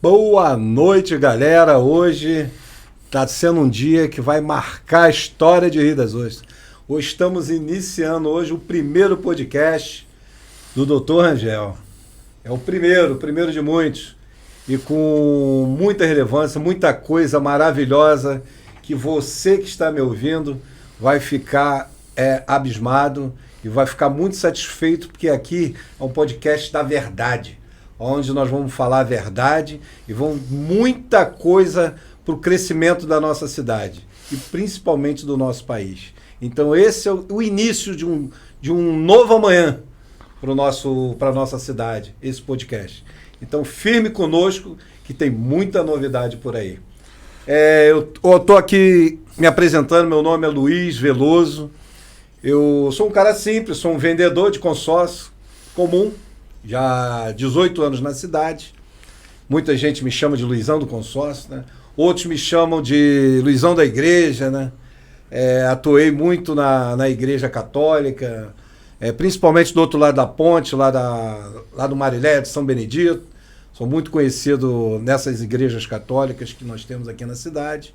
Boa noite, galera. Hoje está sendo um dia que vai marcar a história de Rio das Ostras. Hoje estamos iniciando o primeiro podcast do Dr. Rangel. É o primeiro de muitos. E com muita relevância, muita coisa maravilhosa que você que está me ouvindo vai ficar abismado e vai ficar muito satisfeito, porque aqui é um podcast da verdade, onde nós vamos falar a verdade e muita coisa para o crescimento da nossa cidade e principalmente do nosso país. Então esse é o início de um novo amanhã para a nossa cidade, esse podcast. Então firme conosco que tem muita novidade por aí. Eu estou aqui me apresentando, meu nome é Luiz Veloso, eu sou um cara simples, sou um vendedor de consórcio comum, já há 18 anos na cidade. Muita gente me chama de Luizão do consórcio, né? Outros me chamam de Luizão da igreja, né? Atuei muito na igreja católica, principalmente do outro lado da ponte, lá do Marilé, de São Benedito. Sou muito conhecido nessas igrejas católicas que nós temos aqui na cidade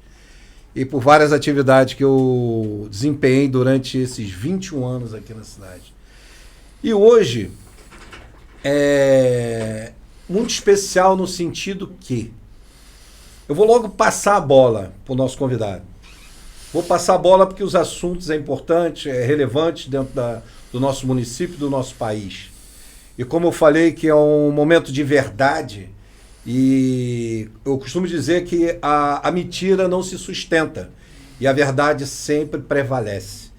e por várias atividades que eu desempenhei durante esses 21 anos aqui na cidade. E hoje é muito especial no sentido que eu vou logo passar a bola para o nosso convidado. Vou passar a bola porque os assuntos é importante, é relevante dentro do nosso município, do nosso país. E como eu falei que é um momento de verdade, e eu costumo dizer que a mentira não se sustenta e a verdade sempre prevalece.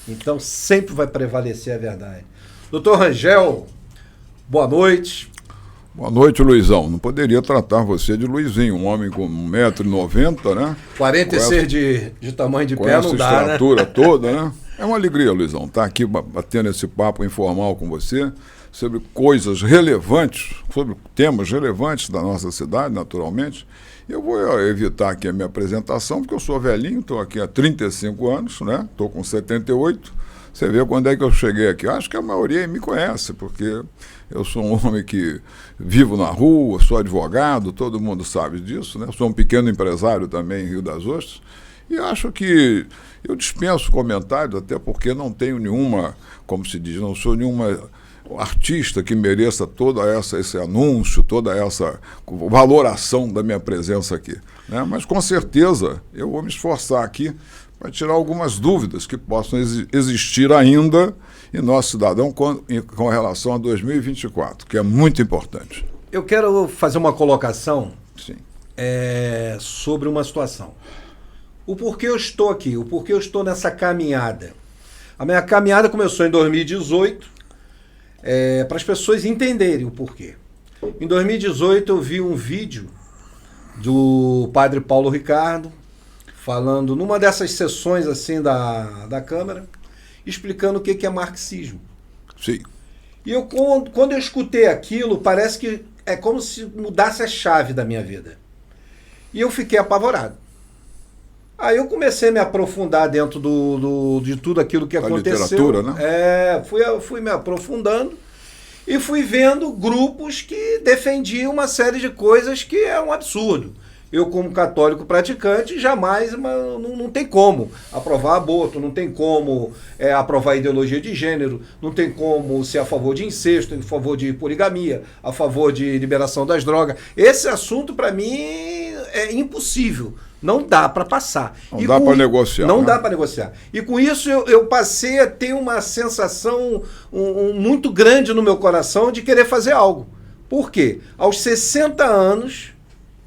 Então sempre vai prevalecer a verdade. Doutor Rangel, boa noite. Boa noite, Luizão. Não poderia tratar você de Luizinho, um homem com 1,90 m, né? 46 de tamanho de pé não dá, né? Com essa estrutura toda, né? É uma alegria, Luizão, estar aqui batendo esse papo informal com você sobre coisas relevantes, sobre temas relevantes da nossa cidade, naturalmente. Eu vou evitar aqui a minha apresentação, porque eu sou velhinho, estou aqui há 35 anos, né? Estou com 78. Você vê quando é que eu cheguei aqui. Acho que a maioria me conhece, porque eu sou um homem que vivo na rua, sou advogado, todo mundo sabe disso, né? Sou um pequeno empresário também em Rio das Ostras. E acho que eu dispenso comentários, até porque não tenho nenhuma, como se diz, não sou nenhuma artista que mereça esse anúncio, toda essa valoração da minha presença aqui, né? Mas com certeza eu vou me esforçar aqui para tirar algumas dúvidas que possam existir ainda em nosso cidadão com relação a 2024, que é muito importante. Eu quero fazer uma colocação. Sim. Sobre uma situação. O porquê eu estou aqui, o porquê eu estou nessa caminhada. A minha caminhada começou em 2018, para as pessoas entenderem o porquê. Em 2018 eu vi um vídeo do padre Paulo Ricardo, falando numa dessas sessões assim da Câmara, explicando o que é marxismo. Sim. E quando eu escutei aquilo, parece que é como se mudasse a chave da minha vida. E eu fiquei apavorado. Aí eu comecei a me aprofundar dentro de tudo aquilo que aconteceu. Literatura, né? Fui me aprofundando e fui vendo grupos que defendiam uma série de coisas que é um absurdo. Eu, como católico praticante, jamais, não tem como aprovar aborto, não tem como aprovar ideologia de gênero, não tem como ser a favor de incesto, a favor de poligamia, a favor de liberação das drogas. Esse assunto, para mim, é impossível. Não dá para passar. Não dá para negociar. Não dá para negociar. E com isso eu passei a ter uma sensação muito grande no meu coração de querer fazer algo. Por quê? Aos 60 anos,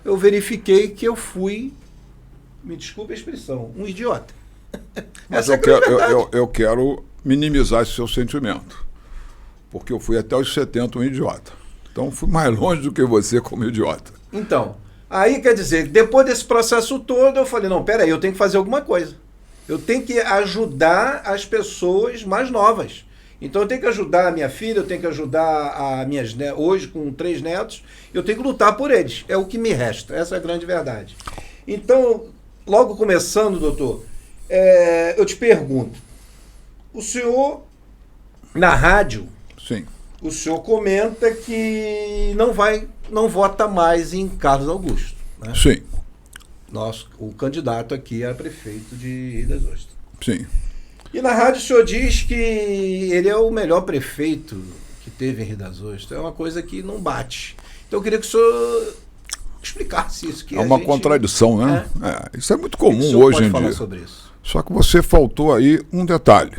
eu verifiquei que eu fui, me desculpe a expressão, um idiota. Mas eu quero minimizar esse seu sentimento. Porque eu fui até os 70 um idiota. Então fui mais longe do que você como idiota. Então, aí quer dizer, depois desse processo todo, eu falei, não, peraí, eu tenho que fazer alguma coisa. Eu tenho que ajudar as pessoas mais novas. Então eu tenho que ajudar a minha filha, eu tenho que ajudar hoje com 3 netos, eu tenho que lutar por eles. É o que me resta, essa é a grande verdade. Então, logo começando, doutor, eu te pergunto, o senhor, na rádio, Sim. o senhor comenta que não vota mais em Carlos Augusto, né? Sim. O candidato aqui era prefeito de Rio das Ostras. Sim. E na rádio o senhor diz que ele é o melhor prefeito que teve em Rio das Ostras. É uma coisa que não bate. Então eu queria que o senhor explicasse isso. Que é uma contradição, né? Isso é muito comum hoje em dia. Sobre isso? Só que você faltou aí um detalhe.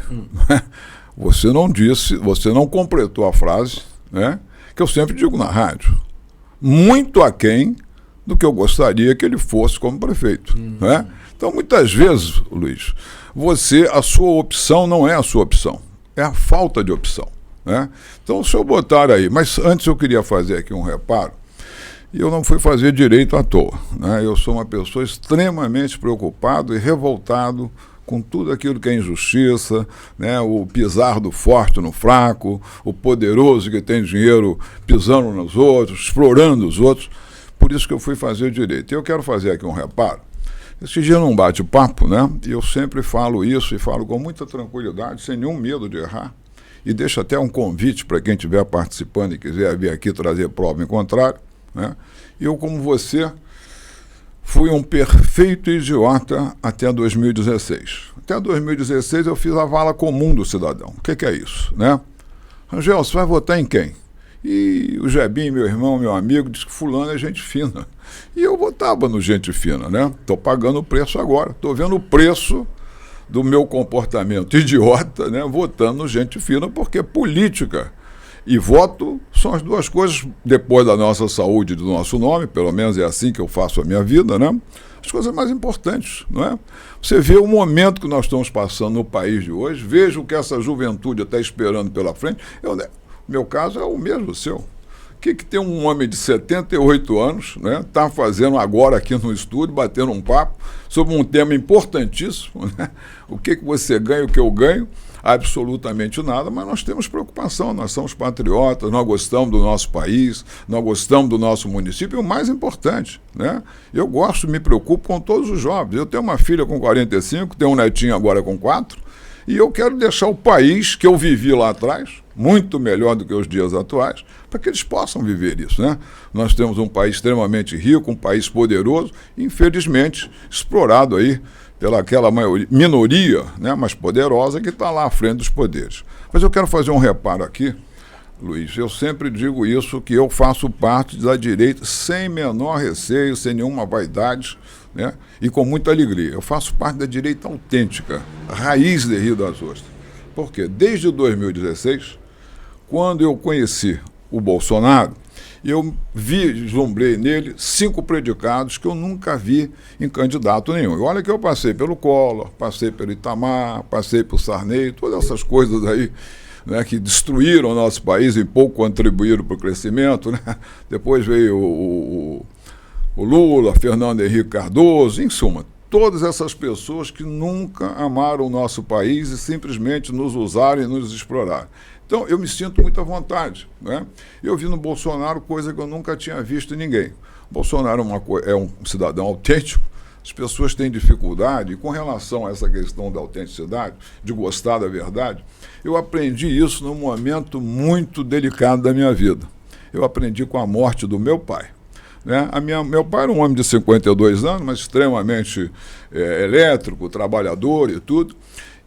Você não disse, você não completou a frase, né, que eu sempre digo na rádio. Muito aquém do que eu gostaria que ele fosse como prefeito. Né? Então, muitas vezes, Luiz, a sua opção não é a sua opção. É a falta de opção. Né? Então, se eu botar aí... Mas antes eu queria fazer aqui um reparo. E eu não fui fazer direito à toa. Né? Eu sou uma pessoa extremamente preocupado e revoltado com tudo aquilo que é injustiça, né? O pisar do forte no fraco, o poderoso que tem dinheiro pisando nos outros, explorando os outros. Por isso que eu fui fazer direito. E eu quero fazer aqui um reparo. Esse dia num bate-papo, né? E eu sempre falo isso e falo com muita tranquilidade, sem nenhum medo de errar. E deixo até um convite para quem estiver participando e quiser vir aqui trazer prova em contrário. Né? Eu, como você, fui um perfeito idiota até 2016. Até 2016 eu fiz a vala comum do cidadão. O que é isso? Né? Rangel, você vai votar em quem? E o Jebim, meu irmão, meu amigo, disse que fulano é gente fina. E eu votava no gente fina, né? Estou pagando o preço agora. Estou vendo o preço do meu comportamento idiota, né? Votando no gente fina, porque política e voto são as duas coisas, depois da nossa saúde e do nosso nome, pelo menos é assim que eu faço a minha vida, né? As coisas mais importantes, não é? Você vê o momento que nós estamos passando no país de hoje, veja o que essa juventude está esperando pela frente. Meu caso é o mesmo seu. O que tem um homem de 78 anos, né, tá fazendo agora aqui no estúdio, batendo um papo sobre um tema importantíssimo, né? O que você ganha, o que eu ganho? Absolutamente nada, mas nós temos preocupação, nós somos patriotas, nós gostamos do nosso país, nós gostamos do nosso município, e o mais importante, né? Eu gosto, me preocupo com todos os jovens. Eu tenho uma filha com 45, tenho um netinho agora com 4, e eu quero deixar o país que eu vivi lá atrás, muito melhor do que os dias atuais, para que eles possam viver isso, né? Nós temos um país extremamente rico, um país poderoso, infelizmente explorado aí pela aquela minoria, né, mais poderosa que está lá à frente dos poderes. Mas eu quero fazer um reparo aqui, Luiz. Eu sempre digo isso, que eu faço parte da direita sem menor receio, sem nenhuma vaidade, né, e com muita alegria. Eu faço parte da direita autêntica, raiz de Rio das Ostras. Por quê? Desde 2016, quando eu conheci o Bolsonaro, eu vislumbrei nele 5 predicados que eu nunca vi em candidato nenhum. E olha que eu passei pelo Collor, passei pelo Itamar, passei por Sarney, todas essas coisas aí, né, que destruíram o nosso país e pouco contribuíram para o crescimento, né? Depois veio o Lula, Fernando Henrique Cardoso, em suma, todas essas pessoas que nunca amaram o nosso país e simplesmente nos usaram e nos exploraram. Então, eu me sinto muito à vontade, né? Eu vi no Bolsonaro coisa que eu nunca tinha visto em ninguém. O Bolsonaro é um cidadão autêntico, as pessoas têm dificuldade, e com relação a essa questão da autenticidade, de gostar da verdade, eu aprendi isso num momento muito delicado da minha vida. Eu aprendi com a morte do meu pai. Né? Meu pai era um homem de 52 anos, mas extremamente elétrico, trabalhador e tudo.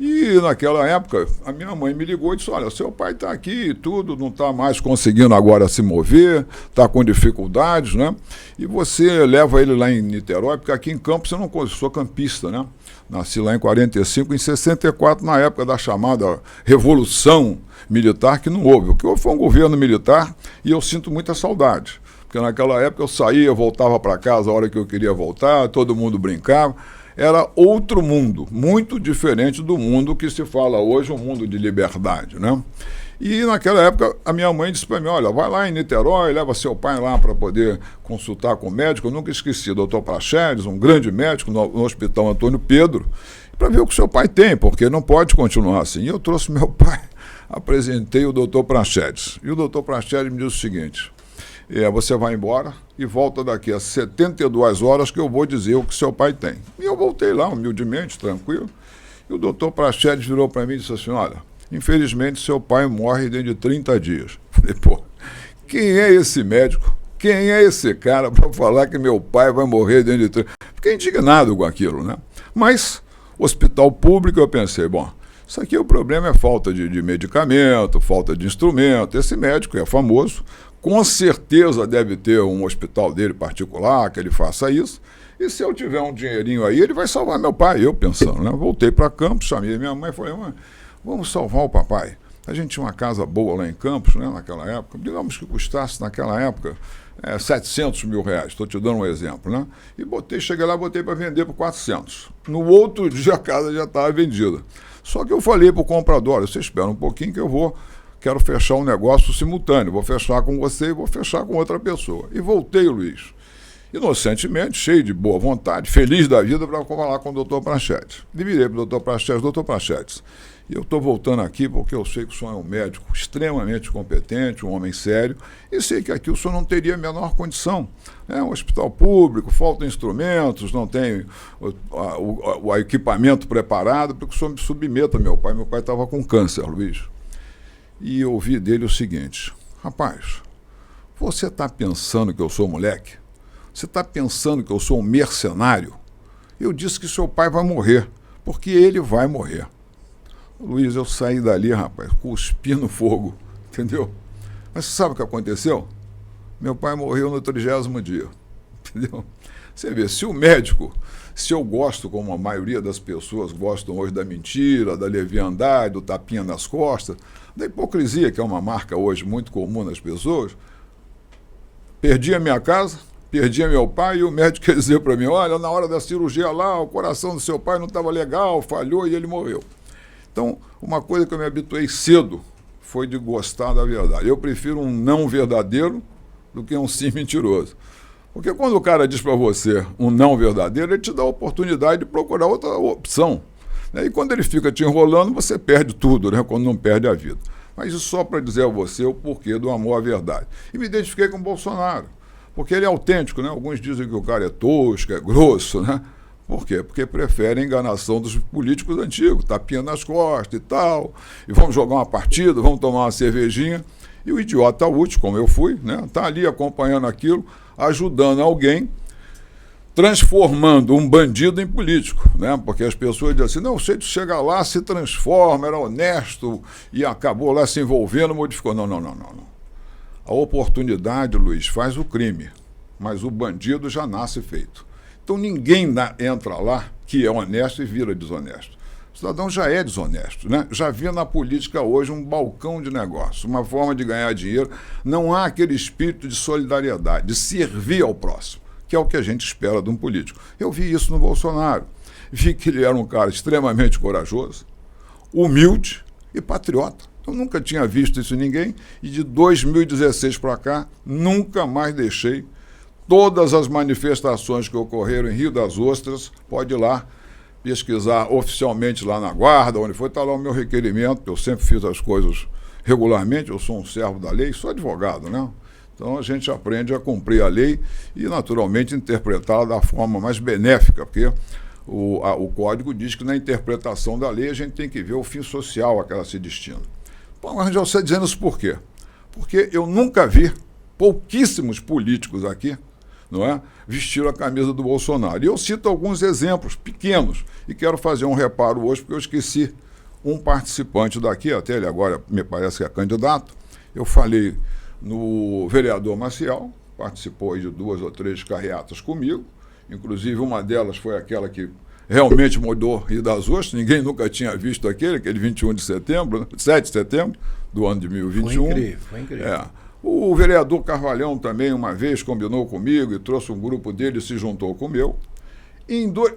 E naquela época, a minha mãe me ligou e disse, olha, seu pai está aqui e tudo, não está mais conseguindo agora se mover, está com dificuldades, né? E você leva ele lá em Niterói, porque aqui em Campos eu não sou campista, né? Nasci lá em 45, em 64, na época da chamada Revolução Militar, que não houve. O que houve foi um governo militar e eu sinto muita saudade. Porque naquela época eu saía, voltava para casa a hora que eu queria voltar, todo mundo brincava. Era outro mundo, muito diferente do mundo que se fala hoje, um mundo de liberdade, né? E naquela época a minha mãe disse para mim, olha, vai lá em Niterói, leva seu pai lá para poder consultar com o médico. Eu nunca esqueci, doutor Praxedes, um grande médico no Hospital Antônio Pedro, para ver o que seu pai tem, porque não pode continuar assim. E eu trouxe meu pai, apresentei o doutor Praxedes. E o doutor Praxedes me disse o seguinte, você vai embora e volta daqui a 72 horas que eu vou dizer o que seu pai tem. E eu voltei lá, humildemente, tranquilo. E o doutor Praxedes virou para mim e disse assim, olha, infelizmente seu pai morre dentro de 30 dias. Falei, pô, quem é esse médico? Quem é esse cara para falar que meu pai vai morrer dentro de 3? Fiquei indignado com aquilo, né? Mas, hospital público, eu pensei, bom, isso aqui o problema é falta de medicamento, falta de instrumento. Esse médico é famoso, com certeza deve ter um hospital dele particular, que ele faça isso. E se eu tiver um dinheirinho aí, ele vai salvar meu pai. Eu pensando, né? Voltei para Campos, chamei minha mãe e falei, mãe, vamos salvar o papai. A gente tinha uma casa boa lá em Campos, né, naquela época. Digamos que custasse naquela época 700 mil reais, estou te dando um exemplo, né? E cheguei lá, botei para vender por 400. No outro dia a casa já estava vendida. Só que eu falei para o comprador, olha, você espera um pouquinho que eu quero fechar um negócio simultâneo, vou fechar com você e vou fechar com outra pessoa. E voltei, Luiz, inocentemente, cheio de boa vontade, feliz da vida, para falar com o doutor Prachetes. E virei para o doutor Prachetes, e eu estou voltando aqui porque eu sei que o senhor é um médico extremamente competente, um homem sério, e sei que aqui o senhor não teria a menor condição. É um hospital público, faltam instrumentos, não tem o equipamento preparado para que o senhor me submeta meu pai. Meu pai estava com câncer, Luiz. E eu ouvi dele o seguinte, rapaz, você está pensando que eu sou moleque? Você está pensando que eu sou um mercenário? Eu disse que seu pai vai morrer, porque ele vai morrer. Luiz, eu saí dali, rapaz, cuspi no fogo, entendeu? Mas você sabe o que aconteceu? Meu pai morreu no 30º dia, entendeu? Você vê, se o médico, se eu gosto, como a maioria das pessoas gostam hoje da mentira, da leviandade, do tapinha nas costas, da hipocrisia, que é uma marca hoje muito comum nas pessoas, perdi a minha casa, perdi meu pai e o médico quer dizer para mim, olha, na hora da cirurgia lá, o coração do seu pai não estava legal, falhou e ele morreu. Então, uma coisa que eu me habituei cedo foi de gostar da verdade. Eu prefiro um não verdadeiro do que um sim mentiroso. Porque quando o cara diz para você um não verdadeiro, ele te dá a oportunidade de procurar outra opção. Né? E quando ele fica te enrolando, você perde tudo, né? Quando não perde a vida. Mas isso só para dizer a você o porquê do amor à verdade. E me identifiquei com o Bolsonaro, porque ele é autêntico, né? Alguns dizem que o cara é tosco, é grosso, né? Por quê? Porque prefere a enganação dos políticos antigos, tapinha nas costas e tal, e vamos jogar uma partida, vamos tomar uma cervejinha. E o idiota útil, como eu fui, né, tá ali acompanhando aquilo, ajudando alguém, transformando um bandido em político, né? Porque as pessoas dizem assim, não, se ele chega lá, se transforma, era honesto e acabou lá se envolvendo, modificou. Não. A oportunidade, Luiz, faz o crime, mas o bandido já nasce feito. Então ninguém entra lá que é honesto e vira desonesto. O cidadão já é desonesto, né? Já vê na política hoje um balcão de negócio, uma forma de ganhar dinheiro. Não há aquele espírito de solidariedade, de servir ao próximo, que é o que a gente espera de um político. Eu vi isso no Bolsonaro. Vi que ele era um cara extremamente corajoso, humilde e patriota. Eu nunca tinha visto isso em ninguém e de 2016 para cá nunca mais deixei. Todas as manifestações que ocorreram em Rio das Ostras, pode ir lá pesquisar oficialmente lá na guarda, onde foi, está lá o meu requerimento, eu sempre fiz as coisas regularmente, eu sou um servo da lei, sou advogado, né? Então a gente aprende a cumprir a lei e naturalmente interpretá-la da forma mais benéfica, porque o código diz que na interpretação da lei a gente tem que ver o fim social a que ela se destina. Bom, mas já sei dizendo isso por quê? Porque eu nunca vi pouquíssimos políticos aqui, não é, vestiram a camisa do Bolsonaro. E eu cito alguns exemplos pequenos e quero fazer um reparo hoje porque eu esqueci um participante daqui, até ele agora me parece que é candidato. Eu falei no vereador Maciel, participou de 2 ou 3 carreatas comigo, inclusive uma delas foi aquela que realmente mudou Rio das Ostras, ninguém nunca tinha visto aquele 21 de setembro, 7 de setembro do ano de 2021. Foi incrível. É. O vereador Carvalhão também uma vez combinou comigo e trouxe um grupo dele e se juntou com o meu.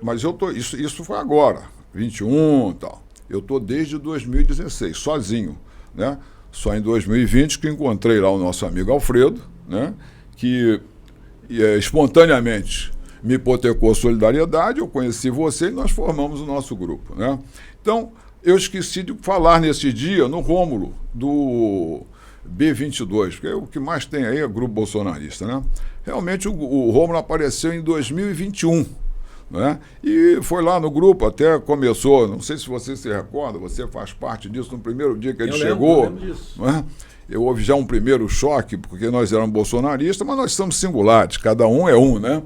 Mas isso foi agora, 21 e tal. Eu estou desde 2016, sozinho, né? Só em 2020 que encontrei lá o nosso amigo Alfredo, né? Que espontaneamente me hipotecou solidariedade, eu conheci você e nós formamos o nosso grupo, né? Então, eu esqueci de falar nesse dia no Rômulo do B22, porque o que mais tem aí é grupo bolsonarista, né? Realmente o Rômulo apareceu em 2021, né? E foi lá no grupo, até começou, não sei se você se recorda, você faz parte disso no primeiro dia que ele chegou. Lembro disso. Né? houve já um primeiro choque, porque nós éramos bolsonaristas, mas nós somos singulares, cada um é um, né?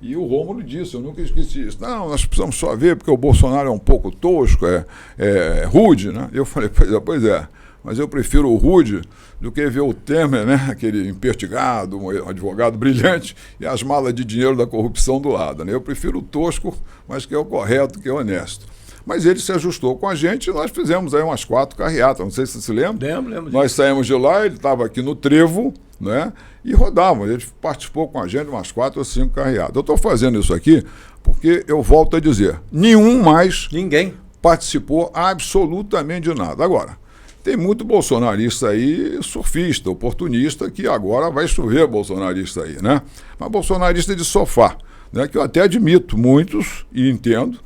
E o Rômulo disse, eu nunca esqueci isso, não, nós precisamos só ver, porque o Bolsonaro é um pouco tosco, é rude, né? Eu falei, pois é, mas eu prefiro o rude do que ver o Temer, né? Aquele impertigado, um advogado brilhante, e as malas de dinheiro da corrupção do lado, né? Eu prefiro o tosco, mas que é o correto, que é honesto. Mas ele se ajustou com a gente e nós fizemos aí umas 4 carreatas, não sei se você se lembra. Lembro. Nós saímos de lá, ele estava aqui no Trevo, né? E rodávamos, ele participou com a gente de umas 4 ou 5 carreatas. Eu estou fazendo isso aqui porque eu volto a dizer, ninguém participou absolutamente de nada. Agora, tem muito bolsonarista aí, surfista, oportunista, que agora vai chover bolsonarista aí, né? Mas bolsonarista de sofá, né? Que eu até admito muitos e entendo.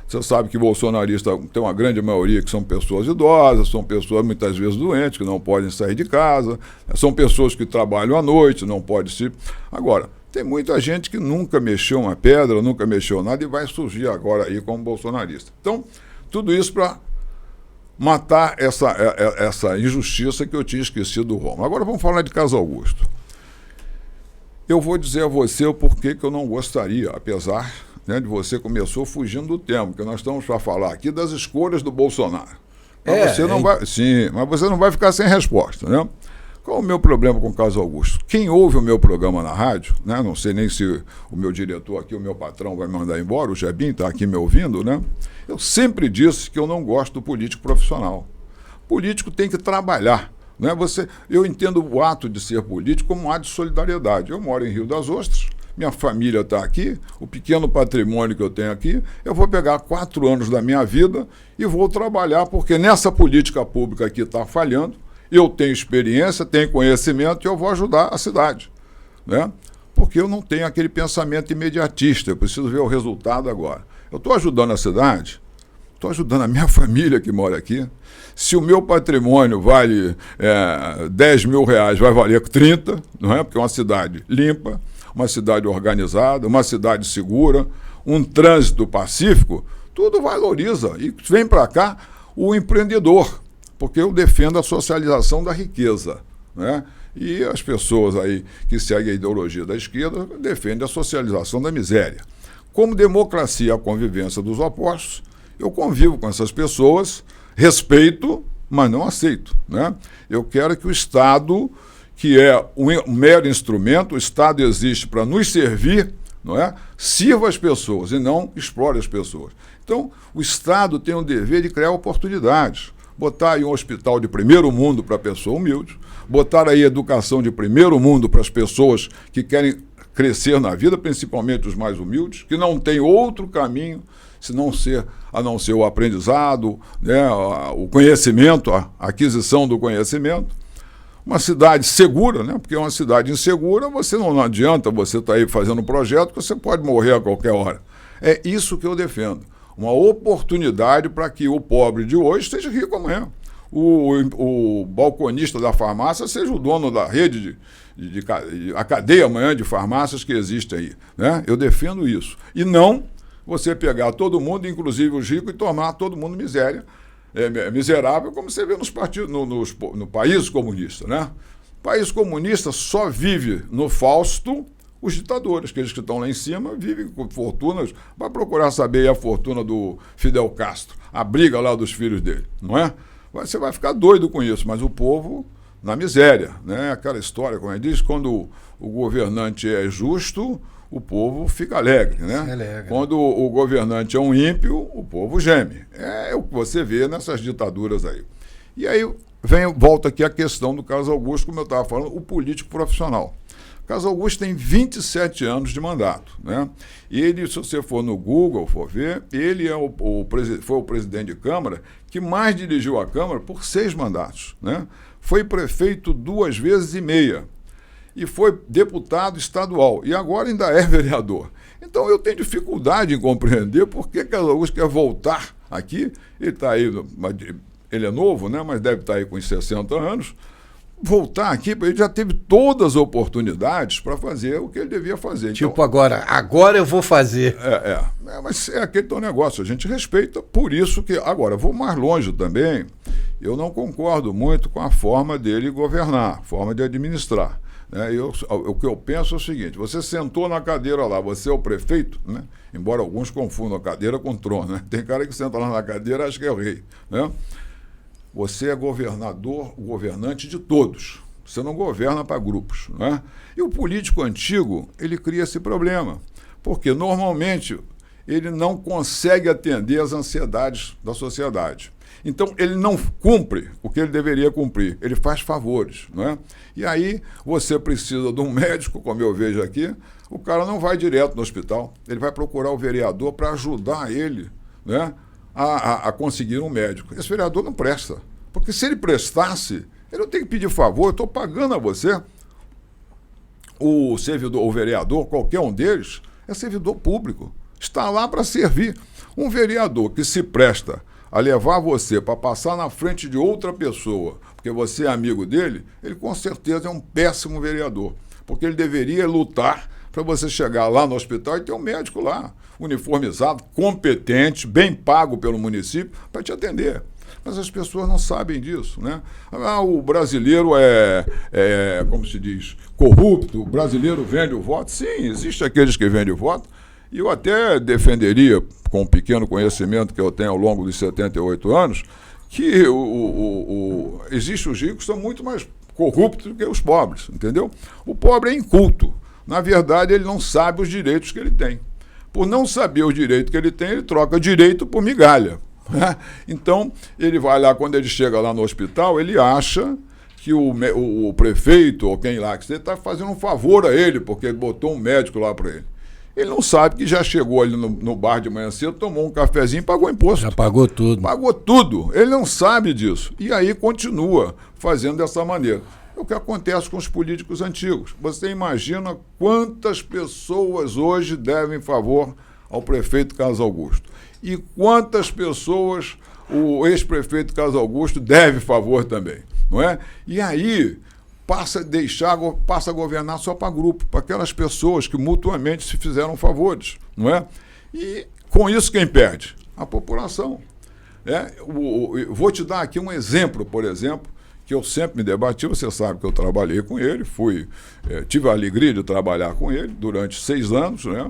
Você sabe que bolsonarista tem uma grande maioria que são pessoas idosas, são pessoas muitas vezes doentes, que não podem sair de casa, são pessoas que trabalham à noite, não podem se... Agora, tem muita gente que nunca mexeu uma pedra, nunca mexeu nada e vai surgir agora aí como bolsonarista. Então, tudo isso para matar essa injustiça que eu tinha esquecido do Rômulo. Agora vamos falar de Carlos Augusto. Eu vou dizer a você o porquê que eu não gostaria, apesar... né, de você começou fugindo do tema, porque nós estamos para falar aqui das escolhas do Bolsonaro. Mas você não vai, sim, mas você não vai ficar sem resposta, né? Qual o meu problema com o Carlos Augusto? Quem ouve o meu programa na rádio, né? Não sei nem se o meu diretor aqui, o meu patrão vai me mandar embora, o Jebim está aqui me ouvindo, né? Eu sempre disse que eu não gosto do político profissional. Político tem que trabalhar. Né? Eu entendo o ato de ser político como um ato de solidariedade. Eu moro em Rio das Ostras, minha família está aqui, o pequeno patrimônio que eu tenho aqui, eu vou pegar 4 anos da minha vida e vou trabalhar, porque nessa política pública que está falhando, eu tenho experiência, tenho conhecimento e eu vou ajudar a cidade. Né? Porque eu não tenho aquele pensamento imediatista, eu preciso ver o resultado agora. Eu estou ajudando a cidade, estou ajudando a minha família que mora aqui. Se o meu patrimônio vale 10 mil reais, vai valer 30, não é? Porque é uma cidade limpa, uma cidade organizada, uma cidade segura, um trânsito pacífico, tudo valoriza. E vem para cá o empreendedor, porque eu defendo a socialização da riqueza. Né? E as pessoas aí que seguem a ideologia da esquerda defendem a socialização da miséria. Como democracia, a convivência dos opostos, eu convivo com essas pessoas, respeito, mas não aceito. Né? Eu quero que o Estado, que é um mero instrumento, o Estado existe para nos servir, não é? Sirva as pessoas e não explore as pessoas. Então, o Estado tem o dever de criar oportunidades. Botar aí um hospital de primeiro mundo para a pessoa humilde, botar aí educação de primeiro mundo para as pessoas que querem crescer na vida, principalmente os mais humildes, que não tem outro caminho a não ser o aprendizado, né, o conhecimento, a aquisição do conhecimento. Uma cidade segura, né, porque uma cidade insegura, não adianta você estar aí fazendo um projeto que você pode morrer a qualquer hora. É isso que eu defendo. Uma oportunidade para que o pobre de hoje seja rico amanhã. O balconista da farmácia seja o dono da rede, a cadeia amanhã de farmácias que existe aí. Né? Eu defendo isso. E não você pegar todo mundo, inclusive os ricos, e tornar todo mundo miserável, como você vê nos partidos, no país comunista. Né? O país comunista só vive no Fausto os ditadores, aqueles que estão lá em cima, vivem com fortunas. Vai procurar saber a fortuna do Fidel Castro, a briga lá dos filhos dele, não é? Você vai ficar doido com isso, mas o povo na miséria, né? Aquela história, como ele diz, quando o governante é justo, o povo fica alegre, né? Quando o governante é um ímpio, o povo geme. É o que você vê nessas ditaduras aí. E aí volta aqui a questão do Carlos Augusto, como eu estava falando, o político profissional. Carlos Augusto tem 27 anos de mandato. Né? Ele, se você for no Google, for ver, ele foi o presidente de Câmara que mais dirigiu a Câmara por 6 mandatos. Né? Foi prefeito 2 vezes e meia. E foi deputado estadual. E agora ainda é vereador. Então eu tenho dificuldade em compreender por que Carlos Augusto quer voltar aqui. Ele está aí, ele é novo, né? Mas deve estar aí com uns 60 anos. voltar aqui, ele já teve todas as oportunidades para fazer o que ele devia fazer. Tipo, então, agora eu vou fazer. Mas é aquele teu negócio, a gente respeita, por isso que... Agora, vou mais longe também, eu não concordo muito com a forma dele governar, forma de administrar. Né? O que eu penso é o seguinte, você sentou na cadeira lá, você é o prefeito, né? Embora alguns confundam a cadeira com o trono, né? Tem cara que senta lá na cadeira e acha que é o rei, né? Você é governador, governante de todos. Você não governa para grupos, né? E o político antigo, ele cria esse problema, porque normalmente ele não consegue atender às ansiedades da sociedade. Então, ele não cumpre o que ele deveria cumprir, ele faz favores, não é? E aí, você precisa de um médico, como eu vejo aqui, o cara não vai direto no hospital, ele vai procurar o vereador para ajudar ele, né, a conseguir um médico. Esse vereador não presta, porque se ele prestasse, ele não tem que pedir favor, eu estou pagando a você. O servidor, o vereador, qualquer um deles, é servidor público, está lá para servir. Um vereador que se presta a levar você para passar na frente de outra pessoa, porque você é amigo dele, ele com certeza é um péssimo vereador, porque ele deveria lutar para você chegar lá no hospital e ter um médico lá, uniformizado, competente, bem pago pelo município, para te atender. Mas as pessoas não sabem disso, né? O brasileiro como se diz, corrupto, o brasileiro vende o voto. Sim, existem aqueles que vendem o voto, e eu até defenderia, com o pequeno conhecimento que eu tenho ao longo dos 78 anos, que existem os ricos que são muito mais corruptos do que os pobres, entendeu? O pobre é inculto. Na verdade, ele não sabe os direitos que ele tem. Por não saber os direitos que ele tem, ele troca direito por migalha. Então, ele vai lá, quando ele chega lá no hospital, ele acha que o prefeito ou quem lá que você está fazendo um favor a ele, porque ele botou um médico lá para ele. Ele não sabe que já chegou ali no bar de manhã cedo, tomou um cafezinho e pagou imposto. Já pagou tudo. Pagou tudo. Ele não sabe disso. E aí continua fazendo dessa maneira. É o que acontece com os políticos antigos. Você imagina quantas pessoas hoje devem favor ao prefeito Carlos Augusto. E quantas pessoas o ex-prefeito Carlos Augusto deve favor também. Não é? E aí passa a governar só para grupo, para aquelas pessoas que mutuamente se fizeram favores, não é? E com isso quem perde? A população. Vou te dar aqui um exemplo, por exemplo, que eu sempre me debati, você sabe que eu trabalhei com ele, tive a alegria de trabalhar com ele durante 6 anos, né?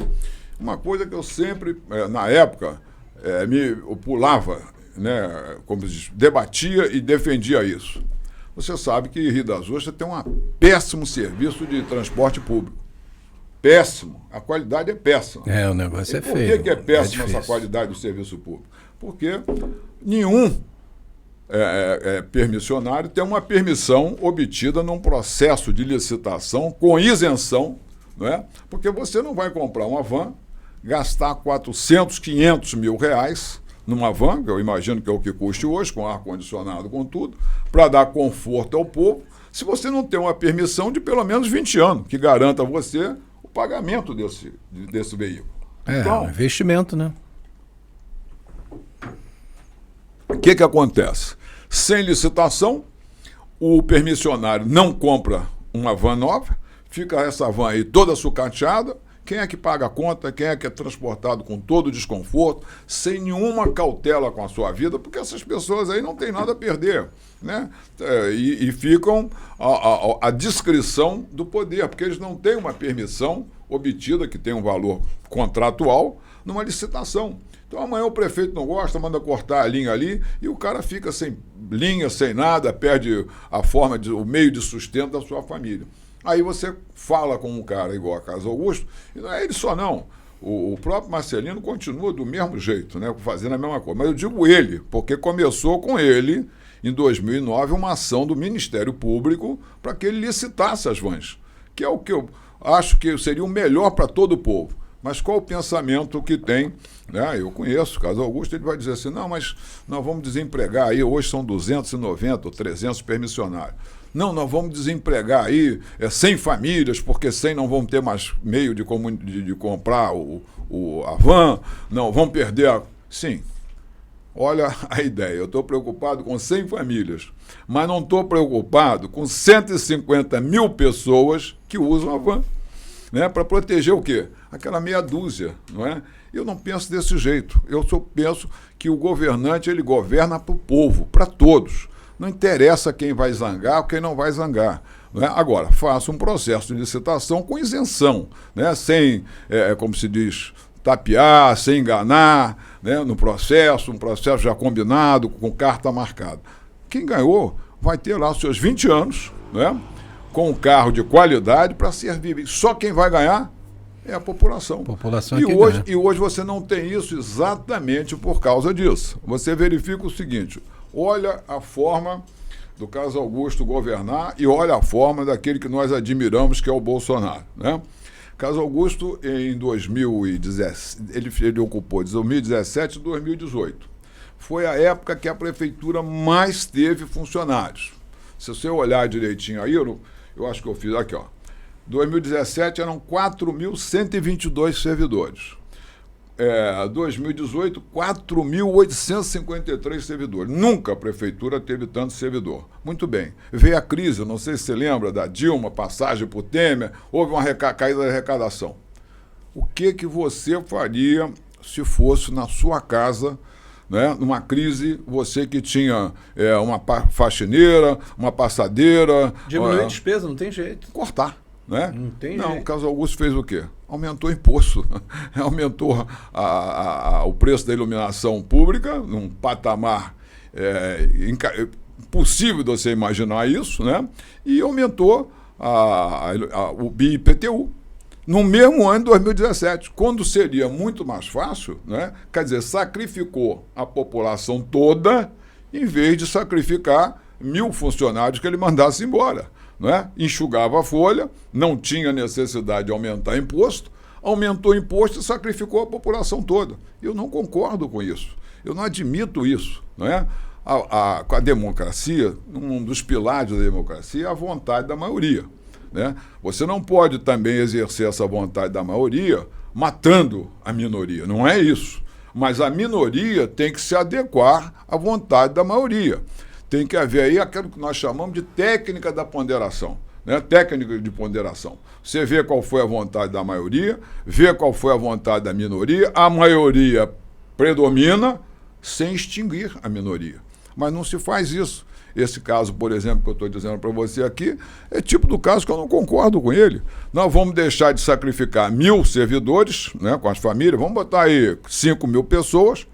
Uma coisa que eu sempre, na época, eu pulava, né, como se diz, debatia e defendia isso. Você sabe que Rio das Ostras tem um péssimo serviço de transporte público. Péssimo. A qualidade é péssima. O negócio é feio. Por que é péssima essa qualidade do serviço público? Porque nenhum permissionário tem uma permissão obtida num processo de licitação com isenção, não é? Porque você não vai comprar uma van, gastar 400, 500 mil reais numa van, que eu imagino que é o que custe hoje, com ar-condicionado, com tudo, para dar conforto ao povo, se você não tem uma permissão de pelo menos 20 anos, que garanta a você o pagamento desse veículo. Então, um investimento, né? O que acontece? Sem licitação, o permissionário não compra uma van nova, fica essa van aí toda sucateada. Quem é que paga a conta? Quem é que é transportado com todo o desconforto, sem nenhuma cautela com a sua vida? Porque essas pessoas aí não têm nada a perder, né? E ficam à discrição do poder, porque eles não têm uma permissão obtida, que tem um valor contratual, numa licitação. Então amanhã o prefeito não gosta, manda cortar a linha ali, e o cara fica sem linha, sem nada, perde o meio de sustento da sua família. Aí você fala com um cara igual a Carlos Augusto, e não é ele só não. O próprio Marcelino continua do mesmo jeito, né, fazendo a mesma coisa. Mas eu digo ele, porque começou com ele, em 2009, uma ação do Ministério Público para que ele licitasse as vans, que é o que eu acho que seria o melhor para todo o povo. Mas qual o pensamento que tem? Né? Eu conheço o Carlos Augusto, ele vai dizer assim, não, mas nós vamos desempregar aí, hoje são 290 ou 300 permissionários. Não, nós vamos desempregar aí 100 famílias, porque 100 não vão ter mais meio de comprar a van, não, vão perder Sim, Olha a ideia, eu estou preocupado com 100 famílias, mas não estou preocupado com 150 mil pessoas que usam a van, né, para proteger o quê? Aquela meia dúzia, não é? Eu não penso desse jeito, penso que o governante ele governa para o povo, para todos. Não interessa quem vai zangar ou quem não vai zangar. Né? Agora, faça um processo de licitação com isenção, né? Sem, como se diz, tapear, sem enganar, né? No processo, um processo já combinado, com carta marcada. Quem ganhou vai ter lá os seus 20 anos, né? Com um carro de qualidade para servir. Só quem vai ganhar é a população. E hoje você não tem isso exatamente por causa disso. Você verifica o seguinte, olha a forma do Carlos Augusto governar e olha a forma daquele que nós admiramos, que é o Bolsonaro, né? Carlos Augusto, em 2017, ele ocupou de 2017 e 2018. Foi a época que a prefeitura mais teve funcionários. Se você olhar direitinho aí, eu acho que eu fiz aqui, ó. 2017 eram 4.122 servidores. 2018, 4.853 servidores. Nunca a prefeitura teve tanto servidor. Muito bem. Veio a crise, não sei se você lembra da Dilma, passagem por Temer, houve uma caída da arrecadação. O que você faria se fosse na sua casa, né, numa crise, você que tinha uma faxineira, uma passadeira... Diminuir a despesa, não tem jeito. Cortar. Né? Não tem Não, jeito. o Carlos Augusto fez o quê? Aumentou o imposto, aumentou o preço da iluminação pública num patamar impossível de você imaginar isso, né? E aumentou o BIPTU no mesmo ano de 2017, quando seria muito mais fácil, né? Quer dizer, sacrificou a população toda em vez de sacrificar 1.000 funcionários que ele mandasse embora. Né? Enxugava a folha, não tinha necessidade de aumentar imposto, aumentou imposto e sacrificou a população toda. Eu não concordo com isso, eu não admito isso. Né? A democracia, um dos pilares da democracia é a vontade da maioria. Né? Você não pode também exercer essa vontade da maioria matando a minoria, não é isso. Mas a minoria tem que se adequar à vontade da maioria. Tem que haver aí aquilo que nós chamamos de técnica da ponderação, né? Técnica de ponderação. Você vê qual foi a vontade da maioria, vê qual foi a vontade da minoria, a maioria predomina sem extinguir a minoria. Mas não se faz isso. Esse caso, por exemplo, que eu estou dizendo para você aqui, é tipo do caso que eu não concordo com ele. Nós vamos deixar de sacrificar 1.000 servidores, né, com as famílias, vamos botar aí 5.000 pessoas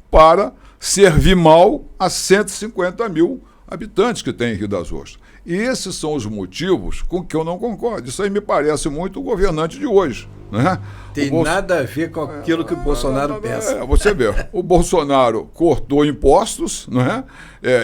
para servir mal a 150 mil habitantes que tem em Rio das Ostras. E esses são os motivos com que eu não concordo. Isso aí me parece muito o governante de hoje. Né? Tem nada a ver com aquilo que o Bolsonaro pensa. Você vê, o Bolsonaro cortou impostos, não é?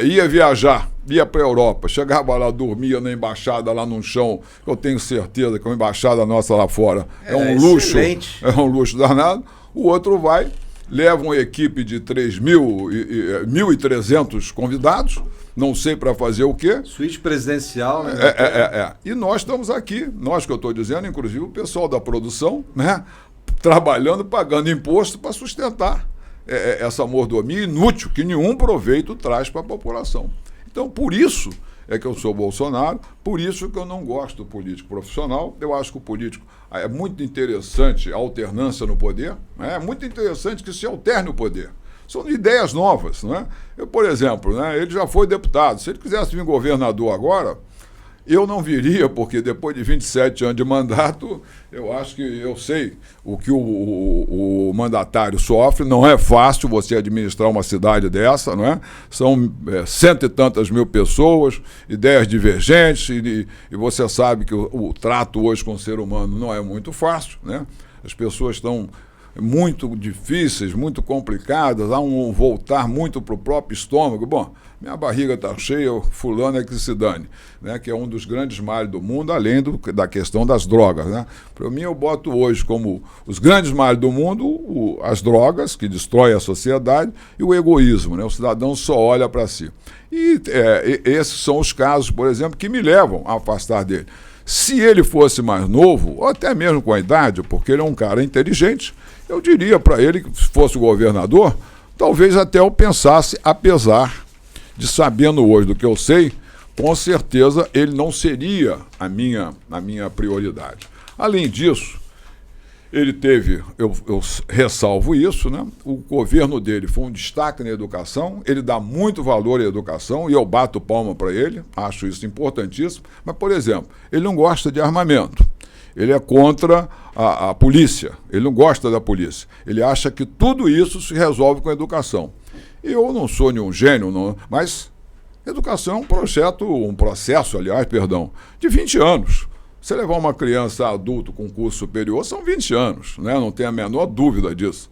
Ia viajar, ia para a Europa, chegava lá, dormia na embaixada lá no chão. Eu tenho certeza que a embaixada nossa lá fora é um luxo, é um luxo danado. O outro vai, leva uma equipe de 1.300 convidados, não sei para fazer o quê. Suíte presidencial, né? E nós estamos aqui, nós que eu estou dizendo, inclusive o pessoal da produção, né? Trabalhando, pagando imposto para sustentar essa mordomia inútil que nenhum proveito traz para a população. Então, por isso é que eu sou Bolsonaro, por isso que eu não gosto do político profissional. Eu acho que o político é muito interessante a alternância no poder, né? É muito interessante que se alterne o poder. São ideias novas, né? Eu, por exemplo, né, ele já foi deputado. Se ele quisesse vir governador agora, eu não viria, porque depois de 27 anos de mandato, eu acho que eu sei o que o mandatário sofre. Não é fácil você administrar uma cidade dessa, não é? São 100 e tantas mil pessoas, ideias divergentes, e você sabe que o trato hoje com o ser humano não é muito fácil, né? As pessoas estão muito difíceis, muito complicadas, há um voltar muito para o próprio estômago. Bom, minha barriga está cheia, fulano é que se dane, né? Que é um dos grandes males do mundo, além da questão das drogas, né? Para mim, eu boto hoje como os grandes males do mundo as drogas, que destroem a sociedade, e o egoísmo, né? O cidadão só olha para si. E esses são os casos, por exemplo, que me levam a afastar dele. Se ele fosse mais novo, ou até mesmo com a idade, porque ele é um cara inteligente, eu diria para ele que, se fosse o governador, talvez até eu pensasse, apesar de sabendo hoje do que eu sei, com certeza ele não seria a minha prioridade. Além disso, ele teve, eu ressalvo isso, né? O governo dele foi um destaque na educação, ele dá muito valor à educação e eu bato palma para ele, acho isso importantíssimo. Mas, por exemplo, ele não gosta de armamento, ele é contra a polícia, ele não gosta da polícia, ele acha que tudo isso se resolve com a educação. Eu não sou nenhum gênio, não, mas educação é um processo, de 20 anos. Você levar uma criança adulto com curso superior, são 20 anos, né? Não tem a menor dúvida disso.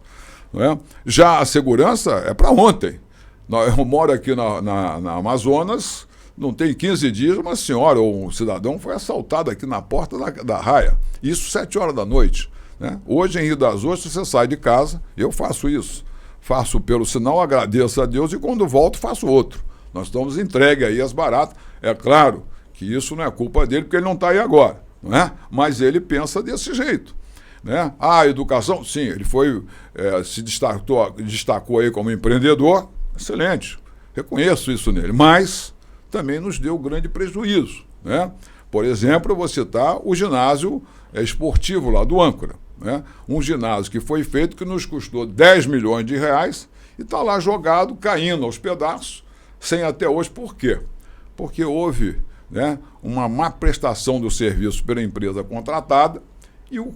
Né? Já a segurança é para ontem. Eu moro aqui na Amazonas, não tem 15 dias, uma senhora ou um cidadão foi assaltado aqui na porta da raia. Isso 7 horas da noite. Né? Hoje, em Rio das Ostras, você sai de casa, eu faço isso. Faço pelo sinal, agradeço a Deus e quando volto faço outro. Nós estamos entregues aí às baratas. É claro que isso não é culpa dele, porque ele não está aí agora, não é? Mas ele pensa desse jeito. Né? A educação, sim, ele se destacou aí como empreendedor, excelente, reconheço isso nele, mas também nos deu grande prejuízo. Né? Por exemplo, eu vou citar o ginásio esportivo lá do Âncora, né? Um ginásio que foi feito que nos custou 10 milhões de reais e está lá jogado, caindo aos pedaços, sem até hoje. Por quê? Porque houve, né, uma má prestação do serviço pela empresa contratada e o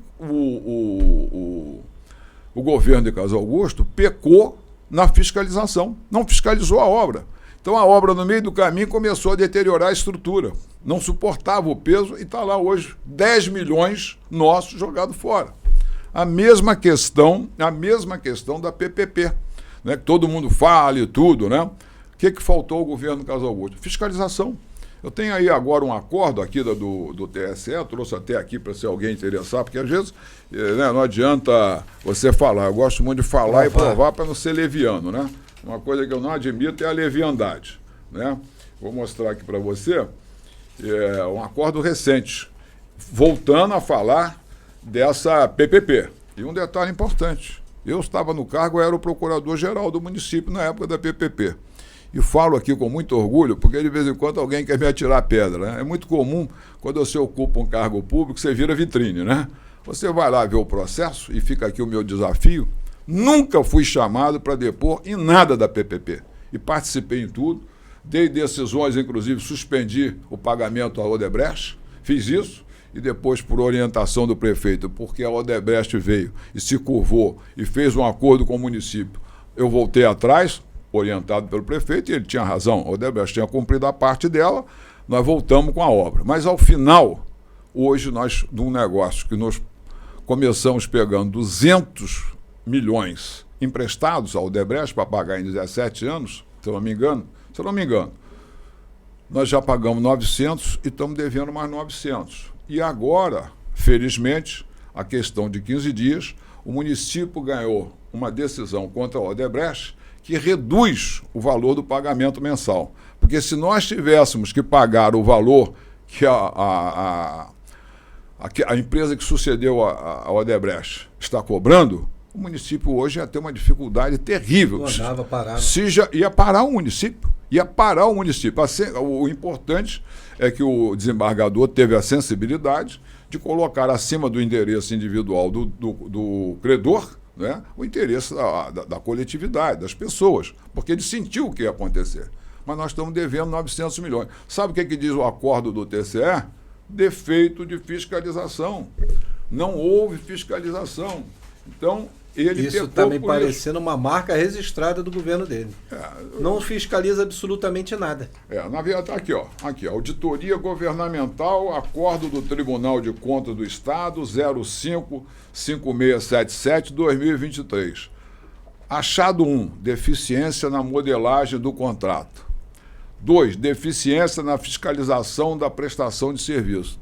governo de Carlos Augusto pecou na fiscalização, não fiscalizou a obra. Então a obra no meio do caminho começou a deteriorar a estrutura, não suportava o peso e está lá hoje 10 milhões nossos jogados fora. A mesma questão da PPP, né, que todo mundo fala e tudo, né? O que faltou ao governo Carlos Augusto? Fiscalização. Eu tenho aí agora um acordo aqui do TSE, eu trouxe até aqui para se alguém interessar, porque às vezes, né, não adianta você falar, eu gosto muito de falar e provar para não ser leviano, né? Uma coisa que eu não admito é a leviandade, né? Vou mostrar aqui para você um acordo recente, voltando a falar dessa PPP. E um detalhe importante, eu estava no cargo, eu era o procurador-geral do município na época da PPP. E falo aqui com muito orgulho, porque de vez em quando alguém quer me atirar pedra. Né? É muito comum, quando você ocupa um cargo público, você vira vitrine. Né? Você vai lá ver o processo, e fica aqui o meu desafio. Nunca fui chamado para depor em nada da PPP. E participei em tudo. Dei decisões, inclusive suspendi o pagamento à Odebrecht. Fiz isso. E depois, por orientação do prefeito, porque a Odebrecht veio e se curvou e fez um acordo com o município, eu voltei atrás, orientado pelo prefeito, e ele tinha razão, a Odebrecht tinha cumprido a parte dela, nós voltamos com a obra. Mas, ao final, hoje, nós, de um negócio que nós começamos pegando 200 milhões emprestados à Odebrecht para pagar em 17 anos, se eu não me engano, nós já pagamos 900 e estamos devendo mais 900. E agora, felizmente, a questão de 15 dias, o município ganhou uma decisão contra a Odebrecht que reduz o valor do pagamento mensal. Porque se nós tivéssemos que pagar o valor que a empresa que sucedeu a Odebrecht está cobrando, o município hoje ia ter uma dificuldade terrível. Ia parar o município. O importante é que o desembargador teve a sensibilidade de colocar acima do interesse individual do credor, né, o interesse da coletividade, das pessoas, porque ele sentiu o que ia acontecer. Mas nós estamos devendo 900 milhões. Sabe o que diz o acordo do TCE? Defeito de fiscalização. Não houve fiscalização. Então, ele isso está me parecendo uma marca registrada do governo dele. Não fiscaliza absolutamente nada. Na verdade, aqui, Auditoria Governamental, acordo do Tribunal de Contas do Estado 055677/2023. Achado 1, deficiência na modelagem do contrato. 2, deficiência na fiscalização da prestação de serviço.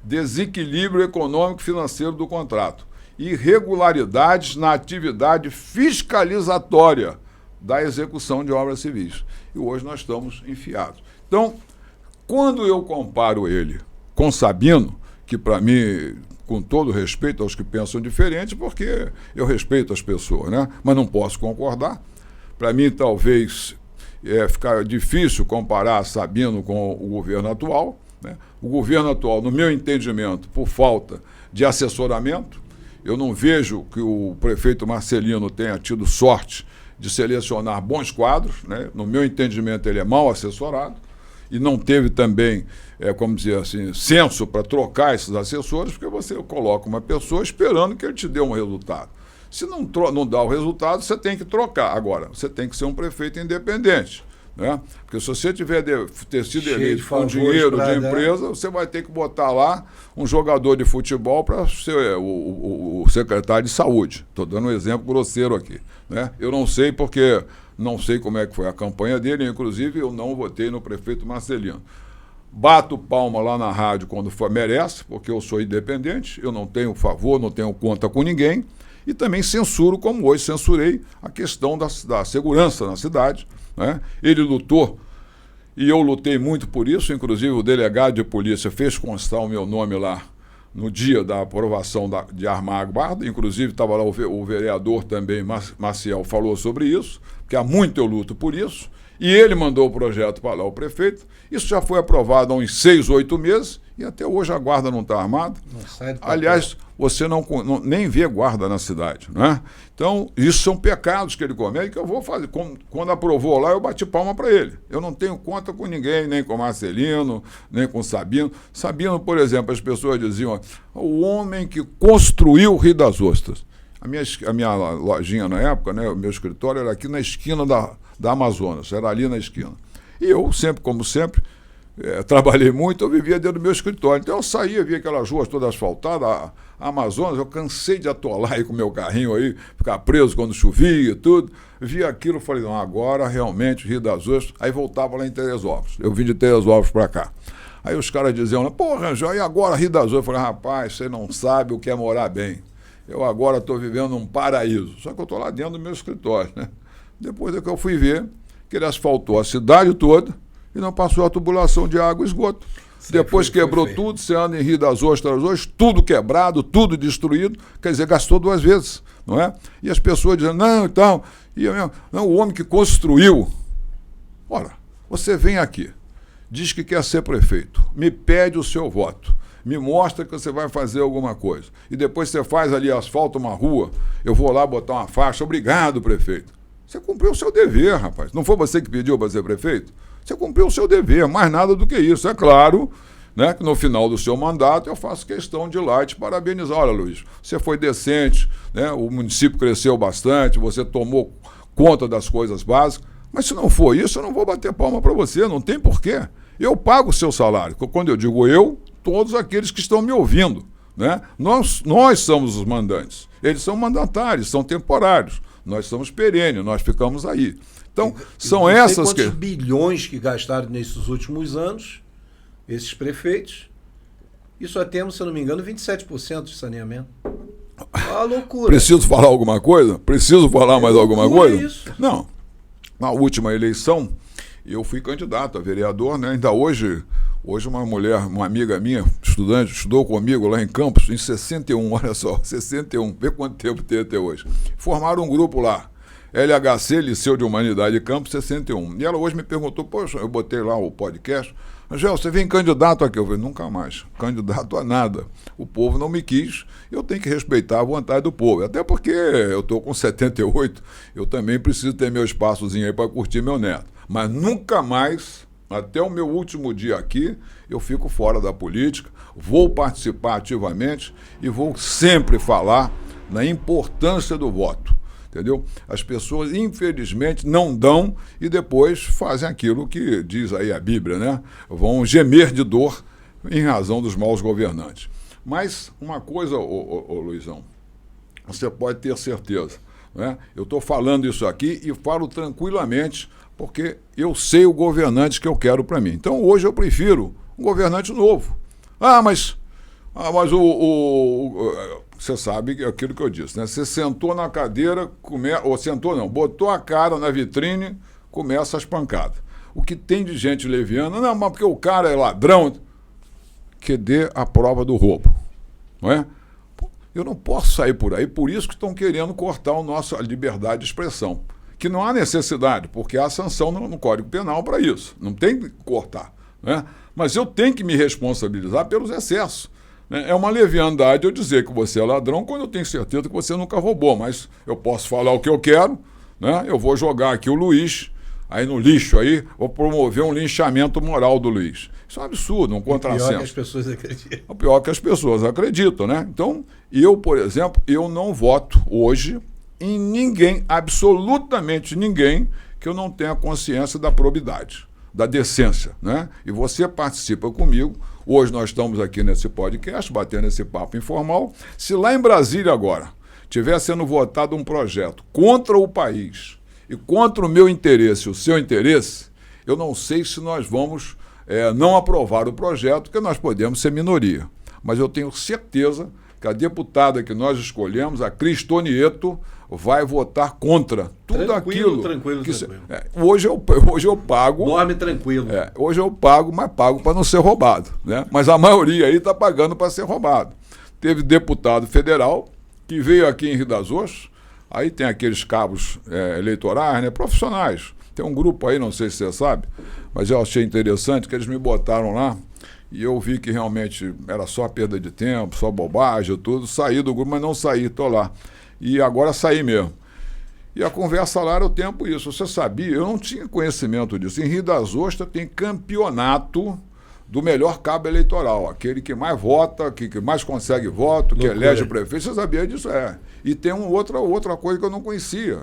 Desequilíbrio econômico e financeiro do contrato. Irregularidades na atividade fiscalizatória da execução de obras civis. E hoje nós estamos enfiados. Então, quando eu comparo ele com Sabino, que para mim com todo respeito aos que pensam diferente, porque eu respeito as pessoas, né? Mas não posso concordar. Para mim, talvez, ficar difícil comparar Sabino com o governo atual, né? O governo atual, no meu entendimento, por falta de assessoramento, eu não vejo que o prefeito Marcelino tenha tido sorte de selecionar bons quadros, né? No meu entendimento, ele é mal assessorado e não teve também, como dizer assim, senso para trocar esses assessores, porque você coloca uma pessoa esperando que ele te dê um resultado. Se não dá o resultado, você tem que trocar. Agora, você tem que ser um prefeito independente, né? Porque se você ter sido eleito com dinheiro de empresa, você vai ter que botar lá um jogador de futebol para ser o secretário de saúde. Estou dando um exemplo grosseiro aqui, né? Eu não sei porque não sei como é que foi a campanha dele, inclusive eu não votei no prefeito Marcelino. Bato palma lá na rádio quando merece, porque eu sou independente, eu não tenho favor, não tenho conta com ninguém, e também censuro, como hoje censurei, a questão da segurança na cidade, né? Ele lutou, e eu lutei muito por isso, inclusive o delegado de polícia fez constar o meu nome lá no dia da aprovação de armar a guarda, inclusive estava lá o vereador também, Maciel, falou sobre isso, porque há muito eu luto por isso, e ele mandou o projeto para lá o prefeito. Isso já foi aprovado há uns 6, 8 meses e até hoje a guarda não está armada. Aliás, você nem vê guarda na cidade, né? Então, isso são pecados que ele comete, que eu vou fazer. Quando aprovou lá, eu bati palma para ele. Eu não tenho conta com ninguém, nem com Marcelino, nem com Sabino. Sabino, por exemplo, as pessoas diziam, o homem que construiu o Rio das Ostras. A minha lojinha na época, né, o meu escritório era aqui na esquina da Amazonas, era ali na esquina. E eu, sempre, como sempre, trabalhei muito, eu vivia dentro do meu escritório. Então eu saía, via aquelas ruas todas asfaltadas, a Amazonas, eu cansei de atolar aí com o meu carrinho aí, ficar preso quando chovia e tudo. Via aquilo, falei, não, agora realmente Rio das Ostras. Aí voltava lá em Teresópolis. Eu vim de Teresópolis para cá. Aí os caras diziam, pô, Rangel, e agora Rio das Ostras? Eu falei, rapaz, você não sabe o que é morar bem. Eu agora estou vivendo um paraíso. Só que eu estou lá dentro do meu escritório, né? Depois é que eu fui ver que ele asfaltou a cidade toda e não passou a tubulação de água e esgoto. Depois quebrou tudo, você anda em Rio das Ostras hoje, tudo quebrado, tudo destruído, quer dizer, gastou 2 vezes, não é? E as pessoas dizendo, não, então, não, o homem que construiu. Ora, você vem aqui, diz que quer ser prefeito, me pede o seu voto, me mostra que você vai fazer alguma coisa, e depois você faz ali, asfalta uma rua, eu vou lá botar uma faixa, obrigado, prefeito. Você cumpriu o seu dever, rapaz. Não foi você que pediu para ser prefeito? Você cumpriu o seu dever, mais nada do que isso. É claro, né, que no final do seu mandato eu faço questão de ir lá e te parabenizar. Olha, Luiz, você foi decente, né, o município cresceu bastante, você tomou conta das coisas básicas, mas se não for isso, eu não vou bater palma para você, não tem porquê. Eu pago o seu salário. Quando eu digo eu, todos aqueles que estão me ouvindo, né? Nós somos os mandantes. Eles são mandatários, são temporários. Nós somos perenes, nós ficamos aí. Então, são essas quantos bilhões que gastaram nesses últimos anos, esses prefeitos, e só temos, se eu não me engano, 27% de saneamento. Uma loucura. Preciso falar alguma coisa? Preciso falar mais alguma coisa? Isso. Não. Na última eleição, eu fui candidato a vereador, né? Ainda hoje uma mulher, uma amiga minha, estudante, estudou comigo lá em Campos, em 61, olha só, 61, vê quanto tempo tem até hoje. Formaram um grupo lá, LHC, Liceu de Humanidade de Campos, 61. E ela hoje me perguntou, poxa, eu botei lá o podcast, Angel, você vem candidato aqui? Eu falei, nunca mais, candidato a nada. O povo não me quis, eu tenho que respeitar a vontade do povo. Até porque eu estou com 78, eu também preciso ter meu espaçozinho aí para curtir meu neto. Mas nunca mais, até o meu último dia aqui, eu fico fora da política, vou participar ativamente e vou sempre falar na importância do voto. Entendeu? As pessoas, infelizmente, não dão e depois fazem aquilo que diz aí a Bíblia, né? Vão gemer de dor em razão dos maus governantes. Mas uma coisa, Luizão, você pode ter certeza, né? Eu estou falando isso aqui e falo tranquilamente porque eu sei o governante que eu quero para mim. Então, hoje eu prefiro um governante novo. Mas você sabe aquilo que eu disse, né? Você sentou na cadeira, botou a cara na vitrine, começa as pancadas. O que tem de gente leviana, não, mas porque o cara é ladrão, que dê a prova do roubo. não é? Eu não posso sair por aí, por isso que estão querendo cortar a nossa liberdade de expressão. Que não há necessidade, porque há sanção no Código Penal para isso. Não tem que cortar. Né? Mas eu tenho que me responsabilizar pelos excessos. Né? É uma leviandade eu dizer que você é ladrão quando eu tenho certeza que você nunca roubou. Mas eu posso falar o que eu quero, né? Eu vou jogar aqui o Luiz aí no lixo, aí vou promover um linchamento moral do Luiz. Isso é um absurdo, um contrassenso. Pior que as pessoas acreditam. O pior que as pessoas acreditam, né? Então, eu, por exemplo, eu não voto hoje em ninguém, absolutamente ninguém, que eu não tenha consciência da probidade, da decência, né? E você participa comigo. Hoje nós estamos aqui nesse podcast, batendo esse papo informal. Se lá em Brasília agora estiver sendo votado um projeto contra o país e contra o meu interesse, o seu interesse, eu não sei se nós vamos não aprovar o projeto, porque nós podemos ser minoria. Mas eu tenho certeza que a deputada que nós escolhemos, a Cristonieto, vai votar contra tudo aquilo. Tranquilo. Hoje eu pago. Dorme tranquilo. Hoje eu pago, mas pago para não ser roubado. Né? Mas a maioria aí está pagando para ser roubado. Teve deputado federal que veio aqui em Rio das Ostras, aí tem aqueles cabos eleitorais, né, profissionais. Tem um grupo aí, não sei se você sabe, mas eu achei interessante que eles me botaram lá e eu vi que realmente era só perda de tempo, só bobagem, tudo. Saí do grupo, mas não saí, estou lá. E agora saí mesmo. E a conversa lá era o tempo isso. Você sabia? Eu não tinha conhecimento disso. Em Rio das Ostras tem campeonato do melhor cabo eleitoral, aquele que mais vota, que mais consegue voto, que elege o prefeito. Você sabia disso? E tem outra coisa que eu não conhecia.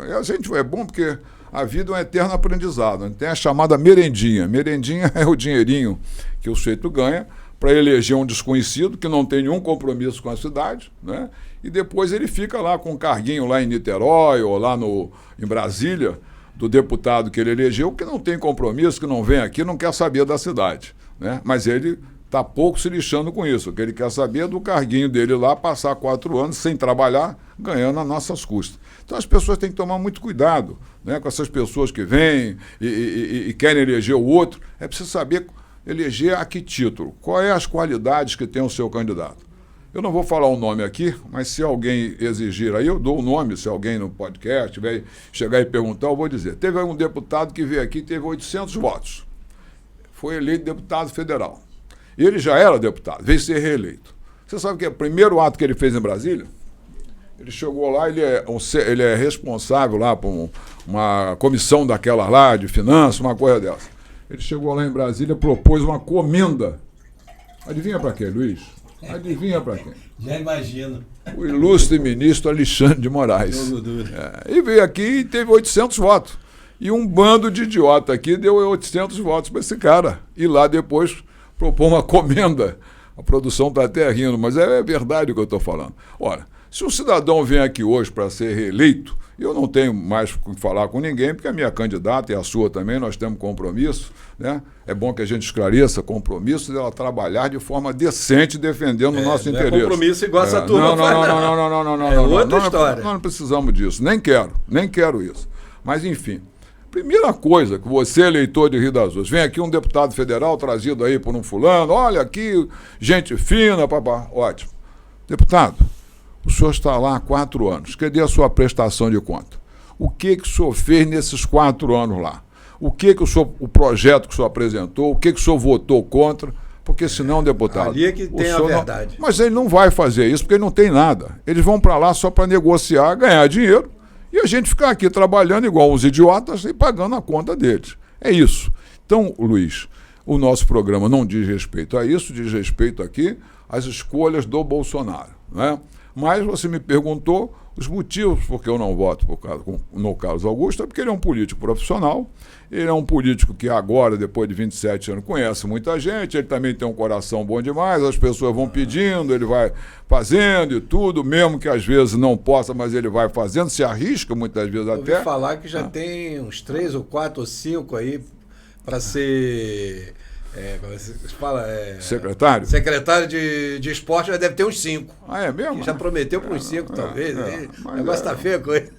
É bom porque a vida é um eterno aprendizado. Tem a chamada merendinha. Merendinha é o dinheirinho que o sujeito ganha para eleger um desconhecido que não tem nenhum compromisso com a cidade, né? E depois ele fica lá com um carguinho lá em Niterói ou lá em Brasília, do deputado que ele elegeu, que não tem compromisso, que não vem aqui, não quer saber da cidade. Né? Mas ele está pouco se lixando com isso. O que ele quer saber é do carguinho dele lá, passar 4 anos sem trabalhar, ganhando às nossas custas. Então as pessoas têm que tomar muito cuidado, né, com essas pessoas que vêm e querem eleger o outro. É preciso saber eleger a que título, quais as qualidades que tem o seu candidato. Eu não vou falar o nome aqui, mas se alguém exigir aí, eu dou o nome, se alguém no podcast vai chegar e perguntar, eu vou dizer. Teve um deputado que veio aqui e teve 800 votos. Foi eleito deputado federal. Ele já era deputado, veio ser reeleito. Você sabe que é o primeiro ato que ele fez em Brasília? Ele chegou lá, ele é responsável lá por uma comissão daquela lá, de finanças, uma coisa dessa. Ele chegou lá em Brasília, propôs uma comenda. Adivinha para quê, Luiz? Adivinha para quem? Já imagino. O ilustre ministro Alexandre de Moraes. E veio aqui e teve 800 votos. E um bando de idiota aqui deu 800 votos para esse cara. E lá depois propôs uma comenda. A produção está até rindo, mas é verdade o que eu estou falando. Ora, se um cidadão vem aqui hoje para ser reeleito, eu não tenho mais o que falar com ninguém, porque a minha candidata e a sua também, nós temos compromisso, né? É bom que a gente esclareça compromisso dela trabalhar de forma decente, defendendo o nosso interesse. É compromisso igual essa turma faz, não. É outra história. Nós não precisamos disso, nem quero isso. Mas, enfim, primeira coisa que você, eleitor de Rio das Ostras, vem aqui um deputado federal trazido aí por um fulano, olha aqui, gente fina, papá, ótimo. Deputado, o senhor está lá há 4 anos. Cadê a sua prestação de conta? O que o senhor fez nesses 4 anos lá? O projeto que o senhor apresentou, o que o senhor votou contra? Porque senão, deputado... Ali é que tem a verdade. Mas ele não vai fazer isso porque ele não tem nada. Eles vão para lá só para negociar, ganhar dinheiro e a gente ficar aqui trabalhando igual uns idiotas e pagando a conta deles. É isso. Então, Luiz, o nosso programa não diz respeito a isso, diz respeito aqui às escolhas do Bolsonaro, né? Mas você me perguntou os motivos por que eu não voto no Carlos Augusto, é porque ele é um político profissional, ele é um político que agora, depois de 27 anos, conhece muita gente, ele também tem um coração bom demais, as pessoas vão pedindo, ele vai fazendo e tudo, mesmo que às vezes não possa, mas ele vai fazendo, se arrisca muitas vezes até. Eu ouvi falar que já tem uns 3 ou 4 ou 5 aí para ser... como você fala? Secretário? Secretário de esporte já deve ter uns 5. Ah, é mesmo? Que já prometeu para uns 5, talvez. O negócio está feio a coisa.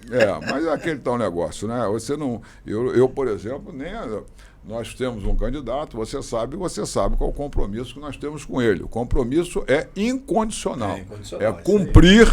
Mas é aquele tal negócio, né? Você não. Eu, por exemplo, nem. nós temos um candidato, você sabe qual é o compromisso que nós temos com ele. O compromisso é incondicional. É cumprir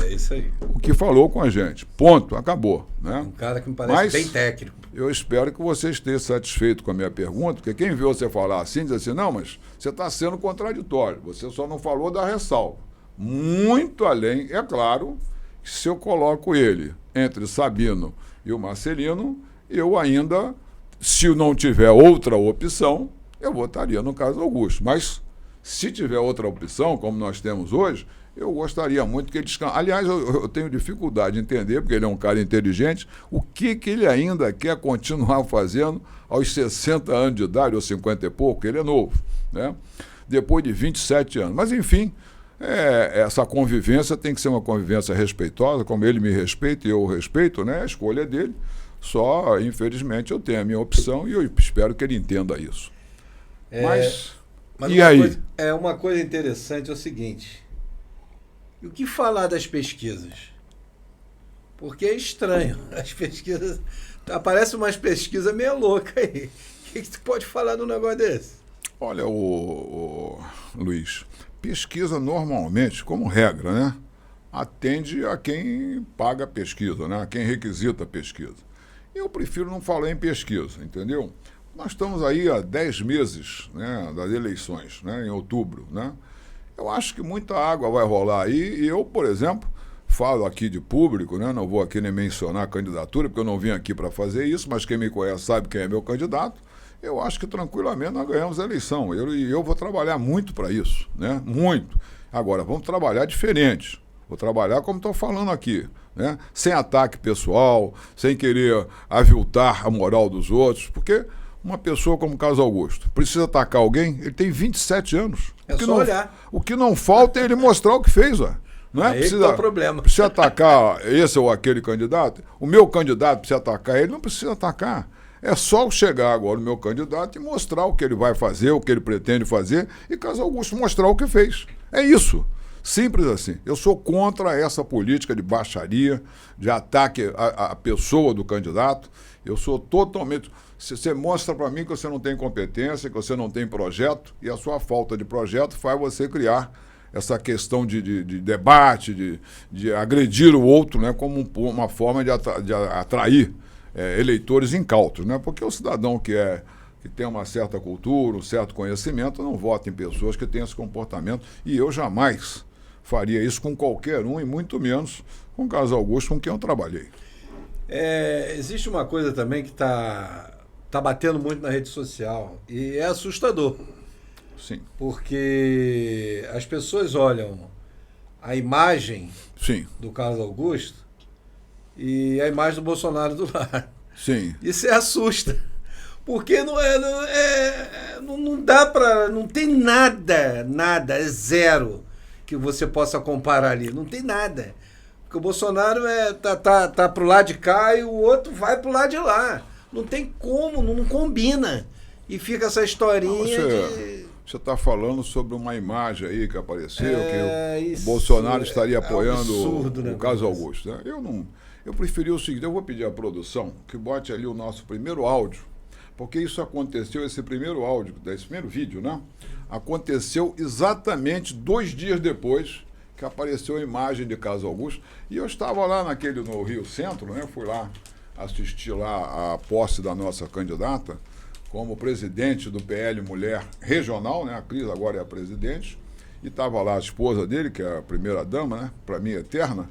o que falou com a gente. Ponto, acabou. Né? Um cara que me parece bem técnico. Eu espero que você esteja satisfeito com a minha pergunta, porque quem vê você falar assim, diz assim, não, mas você está sendo contraditório, você só não falou da ressalva. Muito além, é claro, que se eu coloco ele entre Sabino e o Marcelino, eu ainda... Se não tiver outra opção, eu votaria no Carlos Augusto. Mas, se tiver outra opção, como nós temos hoje, eu gostaria muito que ele descanse. Aliás, eu tenho dificuldade de entender, porque ele é um cara inteligente, o que ele ainda quer continuar fazendo aos 60 anos de idade, ou 50 e pouco, ele é novo, né? Depois de 27 anos. Mas, enfim, essa convivência tem que ser uma convivência respeitosa, como ele me respeita e eu o respeito, né? A escolha é dele. Só, infelizmente, eu tenho a minha opção e eu espero que ele entenda isso. Mas e aí? Uma coisa interessante é o seguinte. E o que falar das pesquisas? Porque é estranho. As pesquisas... Aparecem umas pesquisas meio loucas aí. O que tu pode falar num negócio desse? Olha, Luiz, pesquisa normalmente, como regra, né? Atende a quem paga a pesquisa, né? A quem requisita a pesquisa. Eu prefiro não falar em pesquisa, entendeu? Nós estamos aí há 10 meses, né, das eleições, né, em outubro, né? Eu acho que muita água vai rolar aí e eu, por exemplo, falo aqui de público, né, não vou aqui nem mencionar a candidatura, porque eu não vim aqui para fazer isso, mas quem me conhece sabe quem é meu candidato. Eu acho que tranquilamente nós ganhamos a eleição. Eu vou trabalhar muito para isso, né? Muito. Agora, vamos trabalhar diferente. Vou trabalhar como estou falando aqui, né? Sem ataque pessoal, sem querer aviltar a moral dos outros, porque uma pessoa como Carlos Augusto precisa atacar alguém, ele tem 27 anos. É só olhar. O que não falta é ele mostrar o que fez, ó. Não é? Aí que tá o problema. Precisa atacar esse ou aquele candidato. O meu candidato precisa atacar ele, não precisa atacar. É só chegar agora o meu candidato e mostrar o que ele vai fazer, o que ele pretende fazer, e Carlos Augusto mostrar o que fez. É isso. Simples assim. Eu sou contra essa política de baixaria, de ataque à pessoa do candidato. Eu sou totalmente... Você mostra para mim que você não tem competência, que você não tem projeto, e a sua falta de projeto faz você criar essa questão de debate, de agredir o outro, né, como uma forma de atrair eleitores incautos, né? Porque o cidadão que tem uma certa cultura, um certo conhecimento, não vota em pessoas que têm esse comportamento, e eu jamais faria isso com qualquer um, e muito menos com o Carlos Augusto, com quem eu trabalhei. Existe uma coisa também que está batendo muito na rede social, e é assustador. Sim. Porque as pessoas olham a imagem Sim. do Carlos Augusto e a imagem do Bolsonaro do lado. Sim. Isso assusta. Porque não dá para... Não tem nada, é zero que você possa comparar ali. Não tem nada. Porque o Bolsonaro tá pro lado de cá e o outro vai pro lado de lá. Não tem como, não combina. E fica essa historinha Você está falando sobre uma imagem aí que apareceu, que o Bolsonaro estaria apoiando o Carlos Augusto. Né? Eu preferi o seguinte, eu vou pedir à produção que bote ali o nosso primeiro áudio, porque isso aconteceu, esse primeiro áudio, desse primeiro vídeo, né? Aconteceu exatamente 2 dias depois que apareceu a imagem de Carlos Augusto, e eu estava lá no Rio Centro, né? Fui lá assistir lá a posse da nossa candidata, como presidente do PL Mulher Regional, né? A Cris agora é a presidente, e estava lá a esposa dele, que é a primeira-dama, né? Para mim, eterna,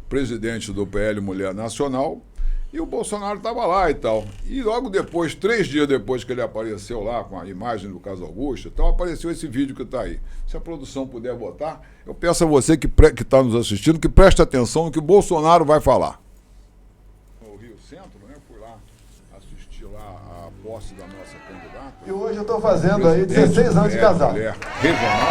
presidente do PL Mulher Nacional, e o Bolsonaro estava lá e tal. E logo depois, 3 dias depois que ele apareceu lá com a imagem do Carlos Augusto e tal, apareceu esse vídeo que está aí. Se a produção puder botar, eu peço a você que está nos assistindo que preste atenção no que o Bolsonaro vai falar. No Rio Centro, né? Fui lá assistir lá a posse da nossa candidata. E hoje eu estou fazendo aí 16 anos de casado. Mulher regional,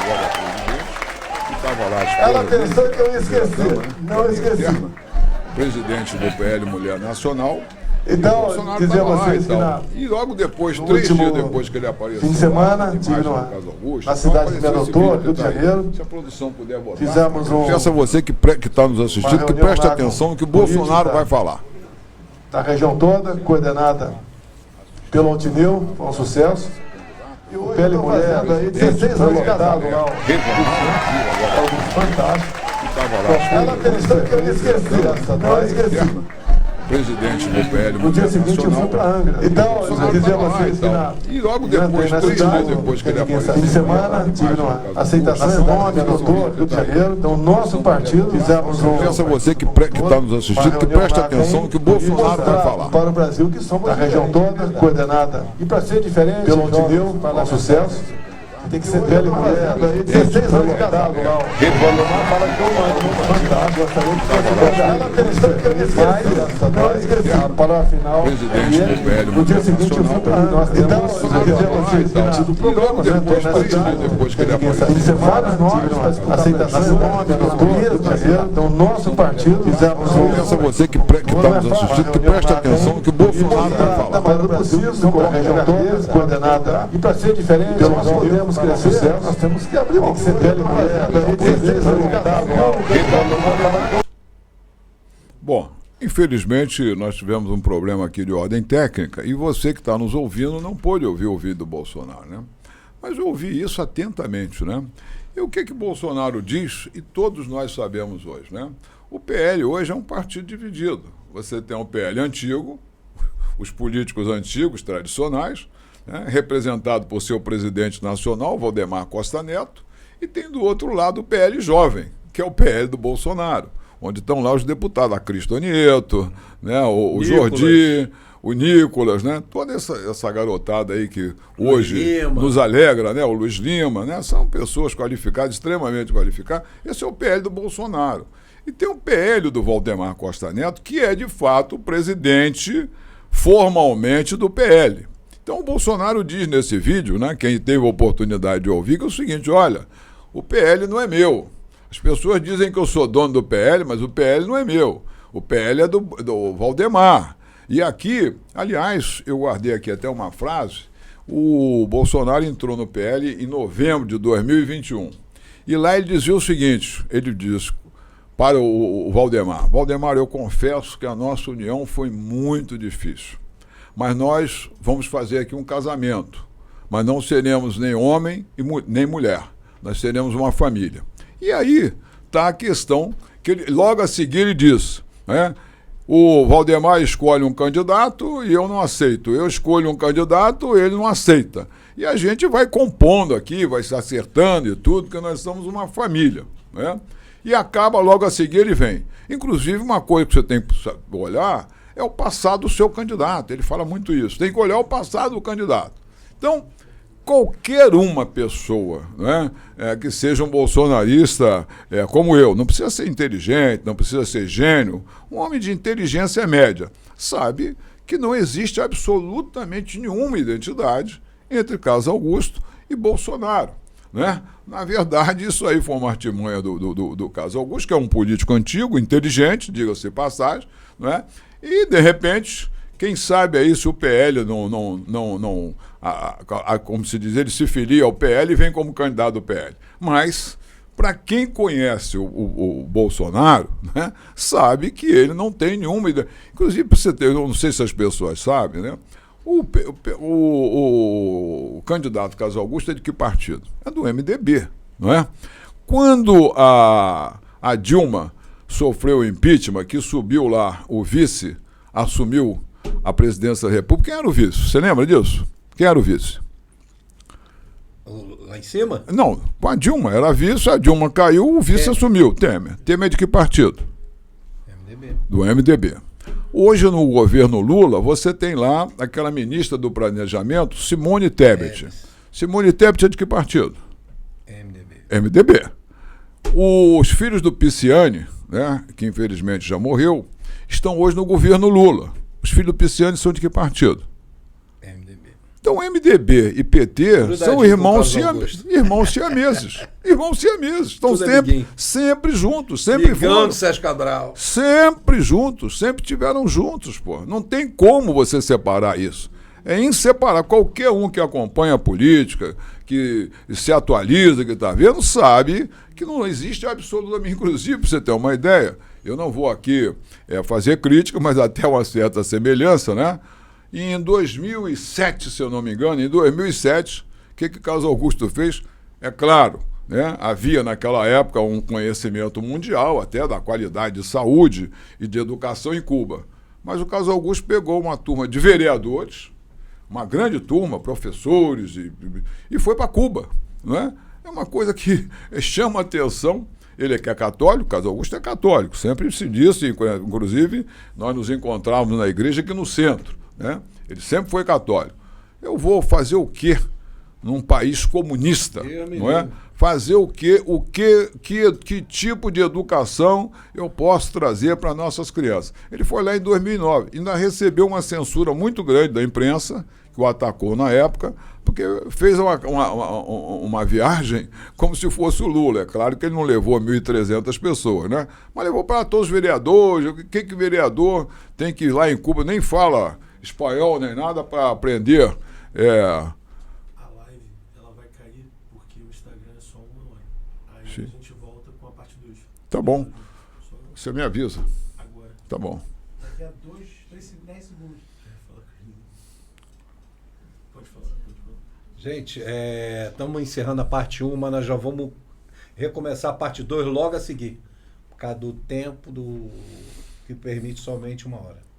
agora é presidente, que estava lá. Ela pensou que eu ia esquecer. Não esqueci. Presidente do PL Mulher Nacional. Então, dizer a vocês que e logo depois, 3 dias depois que ele apareceu, fim de semana, estive na cidade de Doutor, Rio de Janeiro. Se a produção puder botar, fizemos peço a você que está nos assistindo que preste atenção no que o Bolsonaro vai falar. Da região toda, coordenada pelo Altineu, foi um sucesso. E o Pele Mulher, aí 16 anos de casado lá. Algo fantástico. Ela tem história que eu me esqueci. Presidente do PL. No dia seguinte eu fui para Angra. Então, eu dizia a vocês que e logo depois, 3 meses depois que ele apareceu. Fim de semana, tive uma aceitação nome, doutor, Rio de Janeiro. Então, nosso partido, fizemos um... Pensa você que está nos assistindo, que preste atenção no que o Bolsonaro vai falar. Para o Brasil, que somos a região toda, coordenada. E para ser diferente, pelo Altineu, para sucesso, tem que ser Pele Mulher, 16 anos de casado lá. O Valdemar fala que eu mando fantástico, gostaria de fazer. Ela tem história que eu me esqueci. Para a final. Presidente do PL. No dia seguinte eu fui para Nós temos do programa, depois que ele apareceu. Fim de semana, nós, aceitação, nome, doutor, então nosso partido, fizemos um... Pensa você que está nos assistindo, que preste atenção no que o Bolsonaro vai falar. Mas não preciso, com a região toda, coordenada. E para ser diferente, nós podemos crescer, nós temos que abrir uma Pele Mulher, 16 anos de casado. Bom, infelizmente nós tivemos um problema aqui de ordem técnica e você que está nos ouvindo não pôde ouvir o vídeo do Bolsonaro, né? Mas eu ouvi isso atentamente, né? E o que Bolsonaro diz, e todos nós sabemos hoje, né? O PL hoje é um partido dividido. Você tem um PL antigo, os políticos antigos, tradicionais, né, representado por seu presidente nacional, Valdemar Costa Neto, e tem do outro lado o PL jovem, que é o PL do Bolsonaro, onde estão lá os deputados, a Cristo Nieto, né, o Jordi, o Nicolas, né, toda essa garotada aí que hoje nos alegra, né, o Luiz Lima, né, são pessoas qualificadas, extremamente qualificadas. Esse é o PL do Bolsonaro. E tem o PL do Valdemar Costa Neto, que é de fato o presidente formalmente do PL. Então o Bolsonaro diz nesse vídeo, né, quem teve a oportunidade de ouvir, que é o seguinte: olha, o PL não é meu. As pessoas dizem que eu sou dono do PL, mas o PL não é meu. O PL é do Valdemar. E aqui, aliás, eu guardei aqui até uma frase, o Bolsonaro entrou no PL em novembro de 2021. E lá ele dizia o seguinte, ele diz para o Valdemar: Valdemar, eu confesso que a nossa união foi muito difícil. Mas nós vamos fazer aqui um casamento, mas não seremos nem homem nem mulher, nós seremos uma família. E aí está a questão que logo a seguir ele diz, né, o Valdemar escolhe um candidato e eu não aceito, eu escolho um candidato, ele não aceita. E a gente vai compondo aqui, vai se acertando e tudo, porque nós somos uma família, né? E acaba logo a seguir ele vem. Inclusive uma coisa que você tem que olhar é o passado do seu candidato. Ele fala muito isso. Tem que olhar o passado do candidato. Então, qualquer uma pessoa, né, que seja um bolsonarista como eu, não precisa ser inteligente, não precisa ser gênio, um homem de inteligência média, sabe que não existe absolutamente nenhuma identidade entre Carlos Augusto e Bolsonaro, né? Na verdade, isso aí foi uma artimanha do Carlos Augusto, que é um político antigo, inteligente, diga-se de passagem, né? E, de repente, quem sabe aí se o PL como se diz, ele se filia ao PL e vem como candidato do PL. Mas, para quem conhece o Bolsonaro, né, sabe que ele não tem nenhuma ideia. Inclusive, eu não sei se as pessoas sabem, né? O candidato Carlos Augusto é de que partido? É do MDB, não é? Quando a Dilma sofreu o impeachment, que subiu lá o vice, assumiu a presidência da República. Quem era o vice? Você lembra disso? Quem era o vice? Lá em cima? Não, a Dilma era vice, a Dilma caiu, o vice assumiu. Temer. Temer é de que partido? MDB. Do MDB. Hoje, no governo Lula, você tem lá aquela ministra do Planejamento, Simone Tebet. Simone Tebet é de que partido? MDB. Os filhos do Pisciani, né, que infelizmente já morreu, estão hoje no governo Lula. Os filhos do Pisciani são de que partido? MDB. Então, MDB e PT são irmãos siameses. Irmãos siameses. Estão sempre juntos, sempre foram. Sérgio Cabral. Sempre juntos, sempre tiveram juntos, pô. Não tem como você separar isso. É inseparável. Qualquer um que acompanha a política, que se atualiza, que está vendo, sabe que não existe absolutamente, inclusive, para você ter uma ideia, eu não vou aqui fazer crítica, mas até uma certa semelhança, né? E em 2007, se eu não me engano, em 2007, o que Carlos Augusto fez? É claro, né, havia naquela época um conhecimento mundial até da qualidade de saúde e de educação em Cuba. Mas o Carlos Augusto pegou uma turma de vereadores, uma grande turma, professores, e foi para Cuba. Né? É uma coisa que chama a atenção. Ele é que é católico, Carlos Augusto é católico, sempre se disse, inclusive nós nos encontrávamos na igreja aqui no centro. Né? Ele sempre foi católico. Eu vou fazer o quê num país comunista? Não é? Fazer o quê? Que tipo de educação eu posso trazer para nossas crianças? Ele foi lá em 2009, ainda recebeu uma censura muito grande da imprensa, que o atacou na época, porque fez uma viagem como se fosse o Lula. É claro que ele não levou 1.300 pessoas, né? Mas levou para todos os vereadores. O que vereador tem que ir lá em Cuba? Nem fala espanhol nem nada para aprender. A live ela vai cair porque o Instagram é só 1 hora. Aí Sim. a gente volta com a parte 2. Tá bom. Você me avisa. Agora. Tá bom. Daqui a 10 segundos. Pode falar. Gente, estamos encerrando a parte 1, mas nós já vamos recomeçar a parte 2 logo a seguir. Por causa do tempo que permite somente 1 hora.